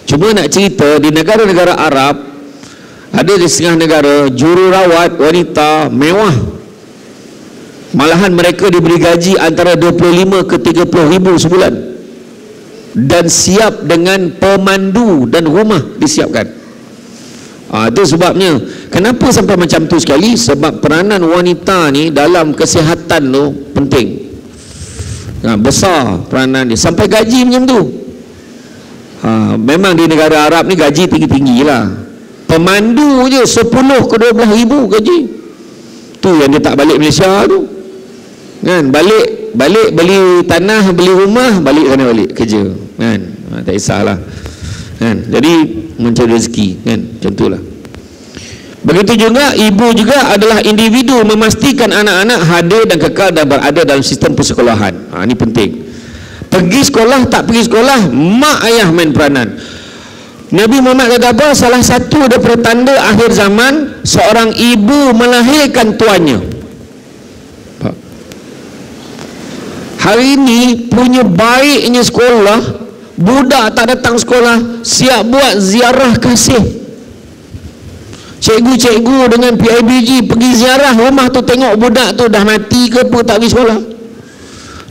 Cuma nak cerita, di negara-negara Arab ada di setengah negara jururawat wanita mewah. Malahan mereka diberi gaji antara 25 ke 30 ribu sebulan, dan siap dengan pemandu dan rumah disiapkan. Itu sebabnya kenapa sampai macam tu sekali, sebab peranan wanita ni dalam kesihatan tu penting. Besar peranan dia, sampai gaji macam tu. Memang di negara Arab ni gaji tinggi-tinggi lah. Pemandu je 10 ke 12 ribu gaji. Tu yang dia tak balik Malaysia tu kan, balik beli tanah, beli rumah, balik sana balik kerja kan. Tak kisahlah kan. Jadi mencari rezeki kan, macam itulah. Begitu juga ibu juga adalah individu, memastikan anak-anak hadir dan kekal dan berada dalam sistem persekolahan. Ini penting. Pergi sekolah tak pergi sekolah, mak ayah main peranan. Nabi Muhammad kata apa? Salah satu daripada tanda akhir zaman, seorang ibu melahirkan tuannya. Hari ini punya baiknya sekolah, budak tak datang sekolah siap buat ziarah kasih. Cikgu-cikgu dengan PIBG pergi ziarah rumah tu, tengok budak tu dah mati ke apa, tak pergi sekolah.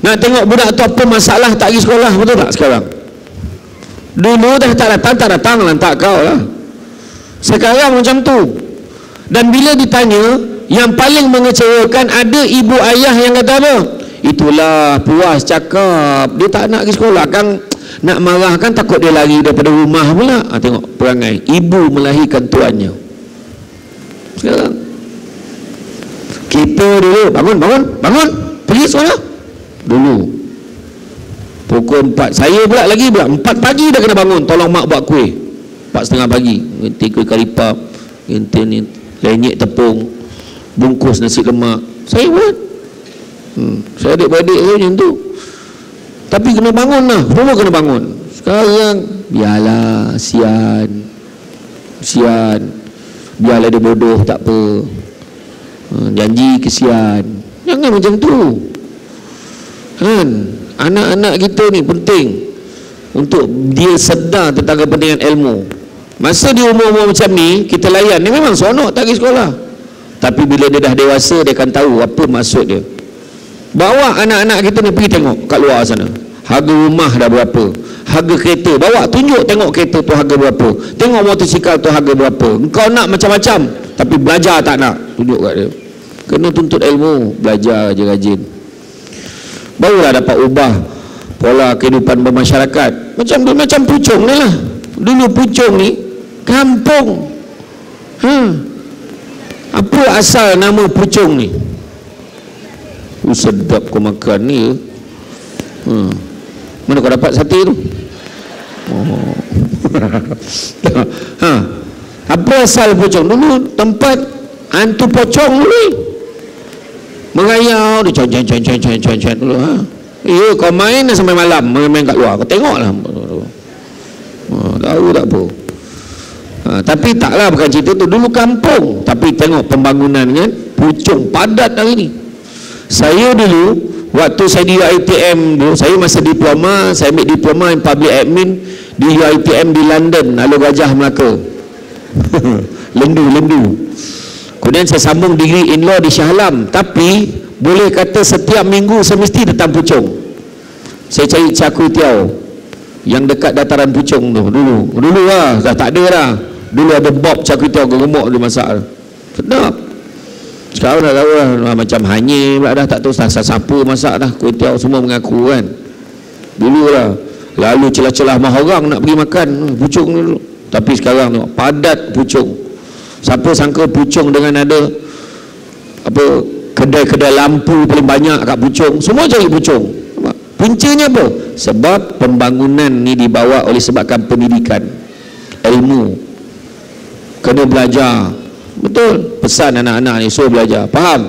Nak tengok budak tu apa masalah, tak pergi sekolah. Betul tak sekarang? Dulu dah tak datang lantak kau lah. Sekarang macam tu. Dan bila ditanya, yang paling mengecewakan, ada ibu ayah yang kata apa? Itulah puas cakap, dia tak nak pergi sekolah. Kan nak marah kan, takut dia lari daripada rumah pula. Tengok perangai ibu melahirkan tuannya. Sekarang kita dulu bangun pergi sekolah dulu pukul 4. Saya pula 4 pagi dah kena bangun, tolong mak buat kuih 4:30 pagi, nginti kuih karipap, nginti ni lenyek tepung, bungkus nasi lemak, saya buat. Saya adik-beradik saya macam tu. Tapi kena bangun lah, semua kena bangun. Sekarang biarlah, sian, biarlah dia bodoh, tak apa, janji kesian. Jangan macam tu kan. Anak-anak kita ni penting untuk dia sedar tentang kepentingan ilmu. Masa di umur-umur macam ni kita layan, ni memang seronok tak pergi sekolah, tapi bila dia dah dewasa, dia akan tahu apa maksud dia. Bawa anak-anak kita ni pergi tengok kat luar sana, harga rumah dah berapa, harga kereta, bawa tunjuk, tengok kereta tu harga berapa, tengok motosikal tu harga berapa. Engkau nak macam-macam tapi belajar tak nak, tunjuk kat dia. Kena tuntut ilmu, belajar je rajin, barulah dapat ubah pola kehidupan bermasyarakat. Macam Puchong ni lah. Dulu Puchong ni kampung. Apa asal nama Puchong ni? Sedap kau makan ni. Mana kau dapat sate tu? Apa asal Puchong? Dulu tempat hantu pocong ni, mengayau dia, chan dulu. Ya, kau main sampai malam, main kat luar, kau tengoklah. Tahu tak apa. Tapi taklah, bukan cerita tu. Dulu kampung, tapi tengok pembangunan kan, Puchong padat hari ni. Saya dulu waktu saya di UiTM dulu, saya masa diploma, saya ambil diploma in public admin di UiTM di London, Alor Gajah, Melaka. Lendu. Kemudian saya sambung degree in law di Shah Alam, tapi boleh kata setiap minggu saya mesti datang Puchong. Saya cari Char Kway Teow yang dekat dataran Puchong tu. Dulu lah, dah tak ada dah. Dulu ada Bob Char Kway Teow, gemuk dia masak, sedap. Sekarang dah tahu lah, macam hanyir pula dah, tak tahu siapa masak dah. Kway Teow semua mengaku kan. Dulu lah, lalu celah-celah mahal orang nak pergi makan Puchong dulu. Tapi sekarang tengok, padat Puchong. Siapa sangka Puchong dengan ada apa, kedai-kedai lampu paling banyak kat Puchong, semua cari Puchong. Puncanya apa? Sebab pembangunan ni dibawa oleh sebabkan pendidikan, ilmu. Kena belajar. Betul, pesan anak-anak ni, suruh belajar, faham?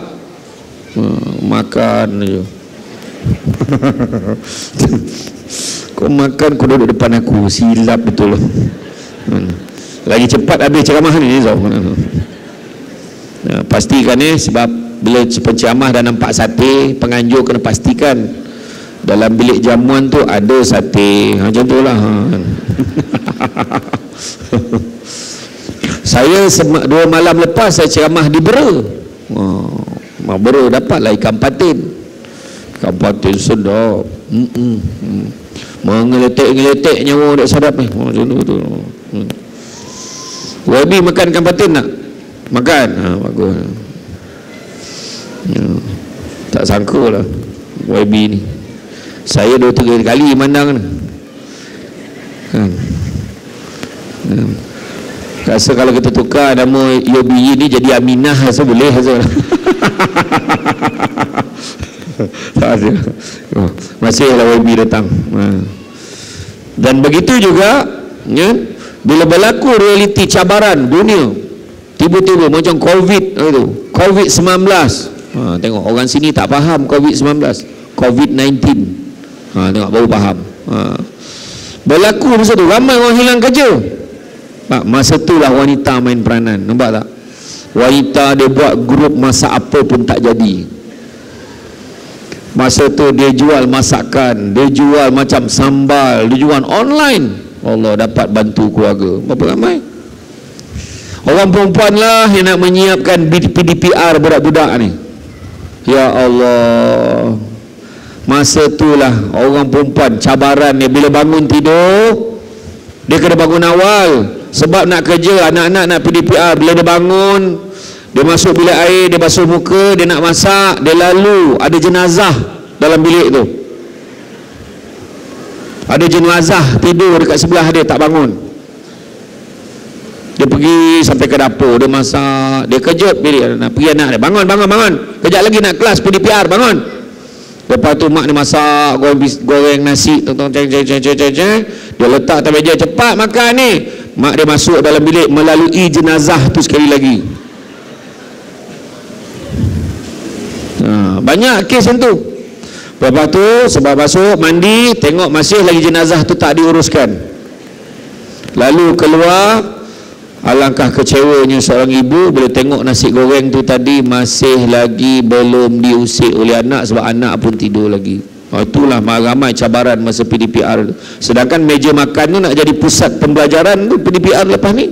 Makan je. Kau makan, kau duduk depan aku, silap betul. Lagi cepat habis ceramah ni, pastikan ni, sebab bila penceramah dah nampak sate, penganjur kena pastikan dalam bilik jamuan tu ada sate. Macam tu lah. Saya 2 malam lepas saya ceramah di Bera. Bera dapatlah ikan patin. Ikan patin sedap. Mengeletek-ngeletek nyawa dek sedap ni. Macam tu. Wabi makan ikan patin tak? Makan. Bagus. Tak sangka lah YB ni. Saya 2-3 kali mandang ni. Rasa kalau kita tukar nama YB ni jadi Aminah rasa boleh rasa. Tak ada. Masihlah YB datang. Dan begitu juga ya, bila berlaku realiti cabaran dunia, tiba-tiba macam COVID itu, COVID-19. Tengok orang sini tak faham COVID-19, COVID-19. Tengok baru faham. Berlaku masa tu ramai orang hilang kerja. Masa itulah wanita main peranan. Nampak tak? Wanita dia buat grup masak apa pun tak jadi. Masa tu dia jual masakan, dia jual macam sambal, dia jual online. Allah, dapat bantu keluarga. Berapa ramai? Orang perempuan lah yang nak menyiapkan PDPR budak-budak ni. Ya Allah, masa itulah orang perempuan cabaran dia. Bila bangun tidur, dia kena bangun awal. Sebab nak kerja, anak-anak nak PDPR. Bila dia bangun, dia masuk bilik air, dia basuh muka, dia nak masak, dia lalu ada jenazah dalam bilik tu. Ada jenazah tidur dekat sebelah dia, tak bangun. Dia pergi sampai ke dapur, dia masak, dia kejut bilik, pergi anak dia, bangun, bangun, bangun. Kejap lagi nak kelas PDPR, bangun. Lepas tu mak dia masak, goreng nasi, dia letak atas meja, cepat makan ni. Mak dia masuk dalam bilik melalui jenazah tu sekali lagi. Banyak kes yang tu. Lepas tu sebab masuk mandi, tengok masih lagi jenazah tu tak diuruskan. Lalu keluar, alangkah kecewanya seorang ibu bila tengok nasi goreng tu tadi masih lagi belum diusik oleh anak, sebab anak pun tidur lagi. Itulah ramai cabaran masa PDPR. Sedangkan meja makan tu nak jadi pusat pembelajaran tu PDPR lepas ni.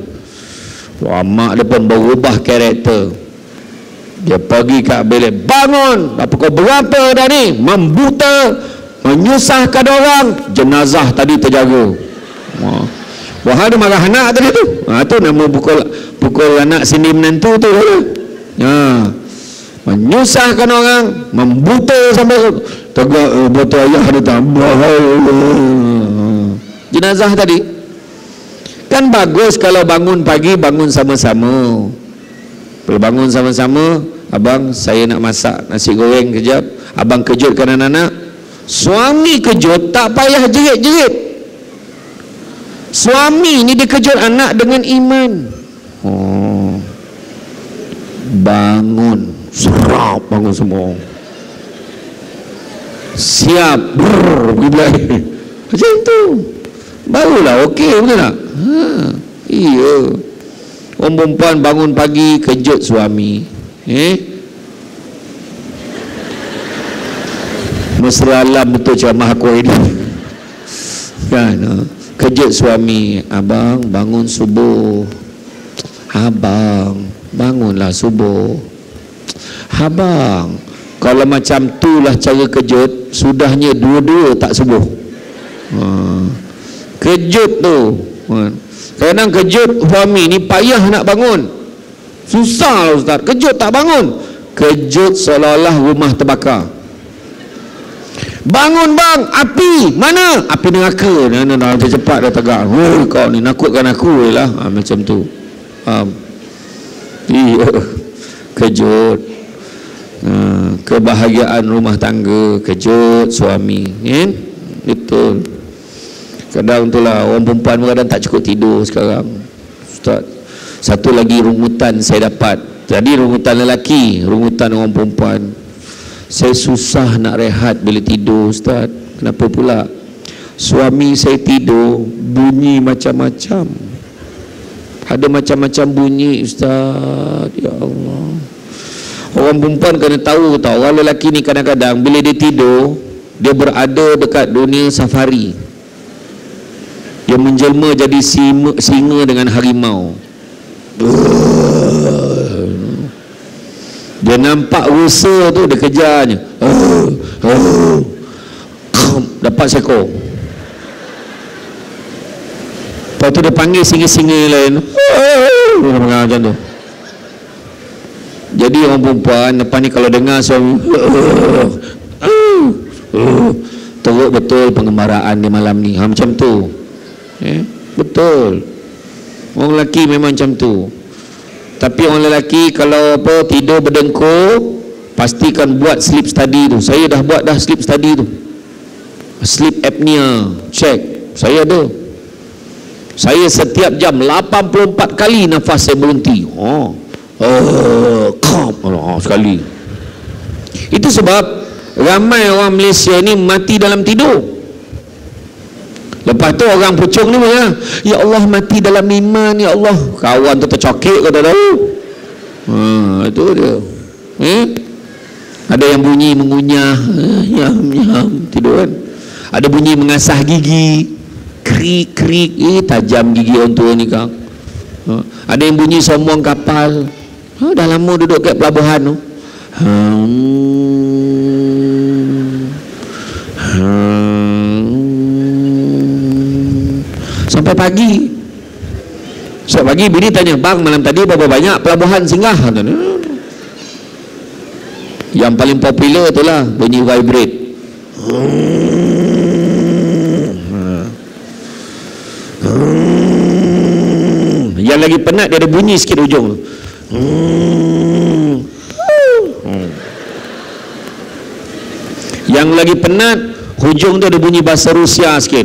Wah, mak dia pun berubah karakter. Dia pergi kat bilik, bangun, apa kau berapa dah ni, membuta, menyusahkan orang. Jenazah tadi terjaga. Wah, ada marah anak tadi tu. Tu nama pukul anak sini menantu tu. Menyusahkan orang, membuta sampai tegak betul ayah dia tambah. Jenazah tadi. Kan bagus kalau bangun pagi, bangun sama-sama. Kalau bangun sama-sama, abang saya nak masak nasi goreng kejap, abang kejutkan anak-anak. Suami kejut tak payah jerit-jerit. Suami ni dia kejut anak dengan iman. Bangun, serap, bangun semua, siap, pergi belajar. Macam tu barulah okey, betul tak? Iya. Orang perempuan bangun pagi kejut suami. Mesra alam betul ceramah aku ini. Kan? Kejut suami, abang bangun subuh. Abang bangunlah subuh. Abang, kalau macam tu lah cara kejut, sudahnya dua-dua tak subuh. Kejut tu. Kadang kejut suami ni payah nak bangun. Susah lah ustaz. Kejut tak bangun. Kejut seolah-olah rumah terbakar. Bangun bang, api mana? Api neraka. Nah, cepat dah tegak. Kau ni nakutkan aku lah. Macam tu. Iya. Kejut. Kebahagiaan rumah tangga, kejut suami. Betul. Kadang itulah orang perempuan kadang tak cukup tidur sekarang. Ustaz, satu lagi rungutan saya dapat. Jadi rungutan lelaki, rungutan orang perempuan. Saya susah nak rehat bila tidur ustaz. Kenapa pula? Suami saya tidur bunyi macam-macam. Ada macam-macam bunyi ustaz. Ya Allah. Orang perempuan kena tahu tau, orang lelaki ni kadang-kadang bila dia tidur, dia berada dekat dunia safari. Dia menjelma jadi singa dengan harimau. Dia nampak rusa tu, dia kejarnya. Dapat seekor. Lepas tu dia panggil singa-singa lain. Macam tu. Jadi orang perempuan lepas ni kalau dengar suami teruk betul pengembaraan di malam ni. Macam tu. Betul. Orang lelaki memang macam tu. Tapi orang lelaki kalau apa tidur berdengkur, pastikan buat sleep study tu. Saya dah buat dah sleep study tu. Sleep apnea check. Saya ada. Saya setiap jam 84 kali nafas saya berhenti. Sekali. Itu sebab ramai orang Malaysia ni mati dalam tidur. Lepas tu orang pucung ni ya, ya Allah mati dalam iman ya Allah. Kawan tu tercokek kau tak tahu. Itu dia. Ada yang bunyi mengunyah, nyam tidur kan. Ada bunyi mengasah gigi, krik, tajam gigi orang tua ni kang. Ada yang bunyi sombong kapal. Dah lama duduk kat pelabuhan tu. Sampai pagi. Pagi bini tanya, bang malam tadi berapa banyak pelabuhan singgah? Yang paling popular itulah bunyi vibrate. Yang lagi penat dia ada bunyi sikit ujung. Yang lagi penat hujung tu ada bunyi bahasa Rusia sikit.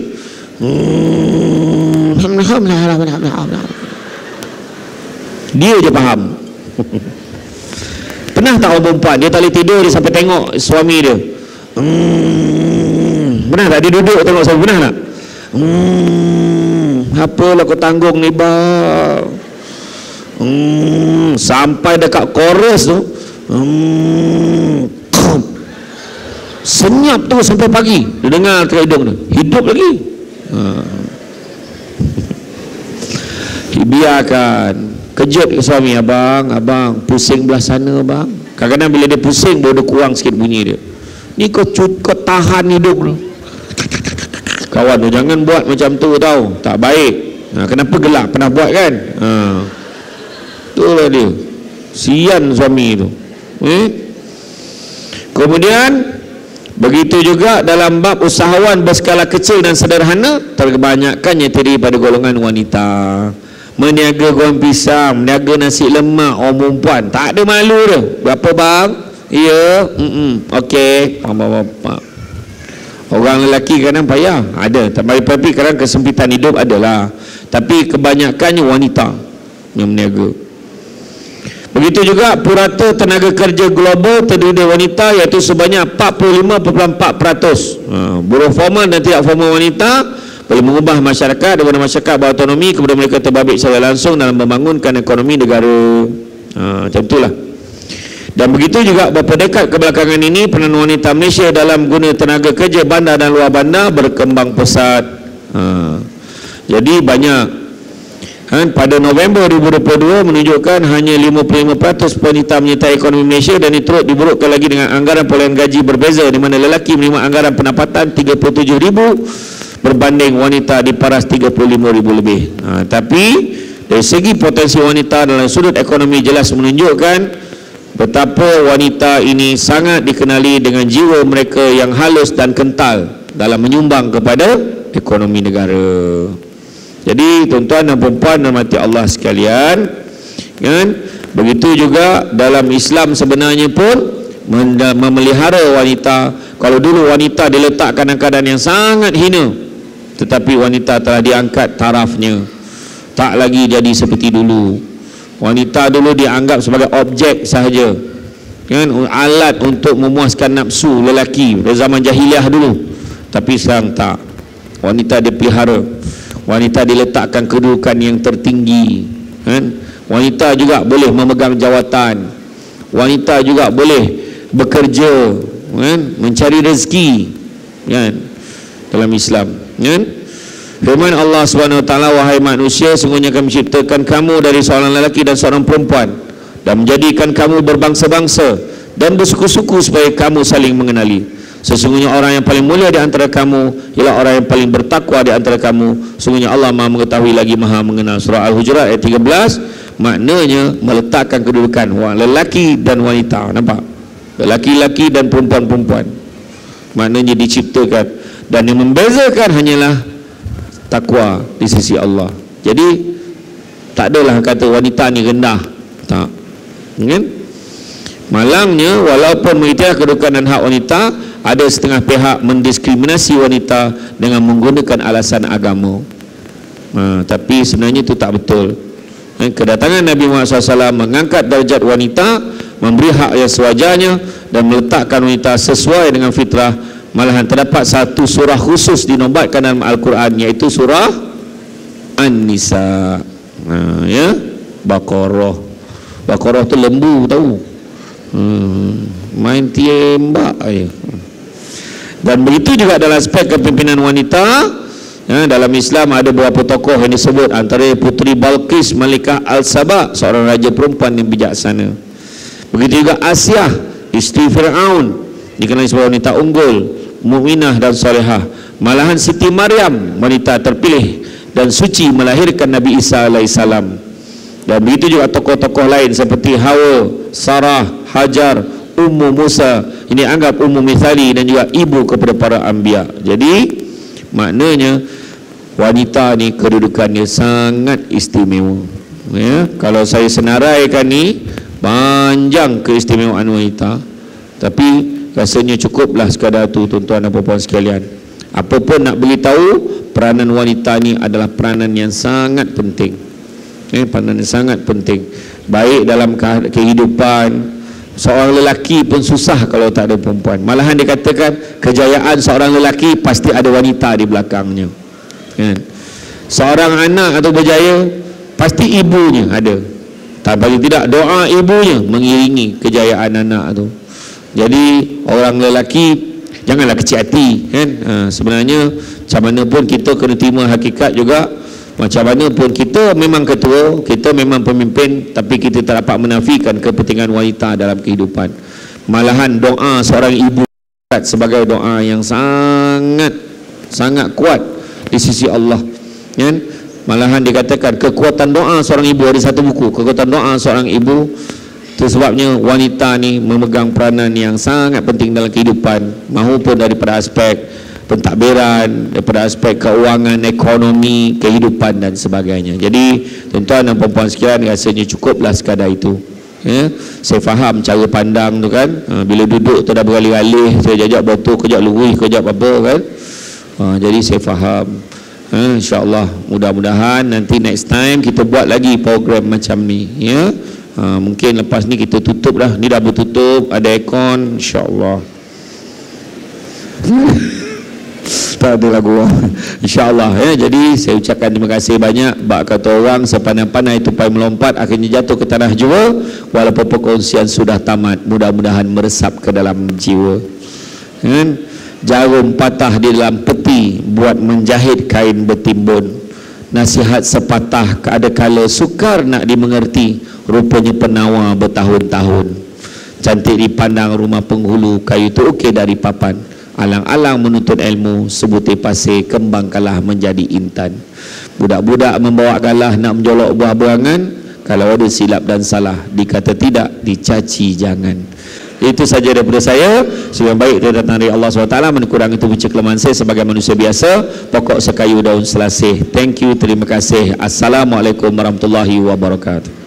Dia je faham. Pernah tak orang perempuan dia tak boleh tidur, dia sampai tengok suami dia? Pernah tak dia duduk tengok suami? Pernah tak? Apalah kau tanggung ni bang? Sampai dekat chorus tu senyap tu sampai pagi. Dia dengar teriak hidung tu, hidup lagi. Biarkan. Kejut ke suami, abang pusing belah sana bang. Kadang-kadang bila dia pusing baru dia kurang sikit bunyi dia. Ni kau tahan hidup tu. Kawan tu jangan buat macam tu tau, tak baik. Kenapa gelak? Pernah buat kan? Itulah dia, sian suami tu. Kemudian begitu juga dalam bab usahawan berskala kecil dan sederhana, tapi kebanyakannya terdiri pada golongan wanita. Meniaga goreng pisang, meniaga nasi lemak, orang perempuan tak ada malu tu. Berapa bang? Ya, okey. Orang lelaki kadang payah, ada, tapi kadang kesempitan hidup adalah. Tapi kebanyakannya wanita yang meniaga. Begitu juga purata tenaga kerja global terdiri dari wanita, iaitu sebanyak 45.4%. Buruh formal dan tidak formal wanita boleh mengubah masyarakat daripada masyarakat berautonomi kepada mereka terbabit secara langsung dalam membangunkan ekonomi negara. Macam itulah. Dan begitu juga beberapa dekad kebelakangan ini peranan wanita Malaysia dalam guna tenaga kerja bandar dan luar bandar berkembang pesat. Jadi banyak. Pada November 2022 menunjukkan hanya 55% wanita menyertai ekonomi Malaysia, dan ini turut diburukkan lagi dengan anggaran perolehan gaji berbeza, di mana lelaki menerima anggaran pendapatan 37,000 berbanding wanita diparas 35,000 lebih. Tapi dari segi potensi wanita dalam sudut ekonomi jelas menunjukkan betapa wanita ini sangat dikenali dengan jiwa mereka yang halus dan kental dalam menyumbang kepada ekonomi negara. Jadi tuan-tuan dan puan-puan rahmati Allah sekalian, kan? Begitu juga dalam Islam sebenarnya pun memelihara wanita. Kalau dulu wanita diletakkan dalam keadaan yang sangat hina, tetapi wanita telah diangkat tarafnya, tak lagi jadi seperti dulu. Wanita dulu dianggap sebagai objek sahaja, kan? Alat untuk memuaskan nafsu lelaki pada zaman jahiliah dulu. Tapi sekarang tak. Wanita dipelihara, wanita diletakkan kedudukan yang tertinggi, kan? Wanita juga boleh memegang jawatan, wanita juga boleh bekerja, kan? Mencari rezeki, kan? Dalam Islam, kan? Firman Allah Subhanahu wa taala, wahai manusia, sungguhnya kami menciptakan kamu dari seorang lelaki dan seorang perempuan dan menjadikan kamu berbangsa-bangsa dan bersuku-suku supaya kamu saling mengenali. Sesungguhnya orang yang paling mulia di antara kamu ialah orang yang paling bertakwa di antara kamu. Sesungguhnya Allah Maha mengetahui lagi Maha mengenal. Surah Al-Hujurat ayat 13. Maknanya meletakkan kedudukan lelaki dan wanita. Nampak? Lelaki-lelaki dan perempuan-perempuan, maknanya diciptakan, dan yang membezakan hanyalah takwa di sisi Allah. Jadi tak adalah kata wanita ni rendah, tak, kan? Malangnya walaupun mengiktiraf kedudukan dan hak wanita, ada setengah pihak mendiskriminasi wanita dengan menggunakan alasan agama. Tapi sebenarnya itu tak betul. Kedatangan Nabi Muhammad SAW mengangkat darjat wanita, memberi hak yang sewajarnya dan meletakkan wanita sesuai dengan fitrah. Malahan terdapat satu surah khusus dinobatkan dalam Al-Quran, iaitu surah An-Nisa. Ya, Baqarah. Baqarah tu lembu, tahu? Main tembak aja. Dan begitu juga dalam aspek kepimpinan wanita. Dalam Islam ada beberapa tokoh yang disebut, antara Puteri Balqis Malikah Al-Sabah, seorang raja perempuan yang bijaksana. Begitu juga Asyah, isteri Fir'aun, dikenali sebagai wanita unggul, mukminah dan solehah. Malahan Siti Maryam, wanita terpilih dan suci, melahirkan Nabi Isa alaihissalam. Dan begitu juga tokoh-tokoh lain seperti Hawa, Sarah, Hajar, Ummu Musa, ini anggap Ummu Mithali, dan juga ibu kepada para anbiya. Jadi maknanya wanita ni kedudukannya sangat istimewa. Kalau saya senaraikan ni panjang keistimewaan wanita, tapi rasanya cukuplah sekadar tu tuan-tuan dan puan-puan sekalian. Apapun nak beritahu, peranan wanita ni adalah peranan yang sangat penting. Peranan yang sangat penting. Baik dalam kehidupan, seorang lelaki pun susah kalau tak ada perempuan. Malahan dikatakan kejayaan seorang lelaki pasti ada wanita di belakangnya. Seorang anak atau berjaya pasti ibunya ada. Tapi tidak, doa ibunya mengiringi kejayaan anak tu. Jadi orang lelaki janganlah kecil hati, kan? Sebenarnya macam mana pun kita kena terima hakikat juga. Macam mana pun kita memang ketua, kita memang pemimpin, tapi kita tak dapat menafikan kepentingan wanita dalam kehidupan. Malahan doa seorang ibu sebagai doa yang sangat kuat di sisi Allah, kan? Malahan dikatakan kekuatan doa seorang ibu, ada satu buku, kekuatan doa seorang ibu. Itu sebabnya wanita ni memegang peranan yang sangat penting dalam kehidupan, mahupun daripada aspek pentadbiran, daripada aspek keuangan, ekonomi, kehidupan dan sebagainya. Jadi tuan-tuan dan puan-puan sekalian, rasanya cukuplah sekadar itu. Saya faham cara pandang tu kan. Bila duduk tu dah beralih-alih, saya jajak botol, kejap lurus, kejap apa kan. Jadi saya faham. InsyaAllah mudah-mudahan nanti next time kita buat lagi program macam ni, ya. Mungkin lepas ni kita tutup dah. Ni dah bertutup, ada aircon, insyaAllah. Tak ada lagu, insyaAllah, ya. Jadi saya ucapkan terima kasih banyak. Bak kata orang, sepandai-pandai tupai melompat akhirnya jatuh ke tanah jua. Walaupun perkongsian sudah tamat, mudah-mudahan meresap ke dalam jiwa. Jarum patah di dalam peti buat menjahit kain bertimbun. Nasihat sepatah ada kala sukar nak dimengerti, rupanya penawar bertahun-tahun. Cantik dipandang rumah penghulu, kayu tu okey dari papan. Alang-alang menuntut ilmu, sebutir pasir kembang kalah menjadi intan. Budak-budak membawa galah nak menjolok buah berangan, kalau ada silap dan salah, dikata tidak, dicaci jangan. Itu saja daripada saya. Semoga baik itu datang dari Allah SWT, menkurang itu punca kelemahan saya sebagai manusia biasa. Pokok sekayu daun selasih. Thank you, terima kasih. Assalamualaikum warahmatullahi wabarakatuh.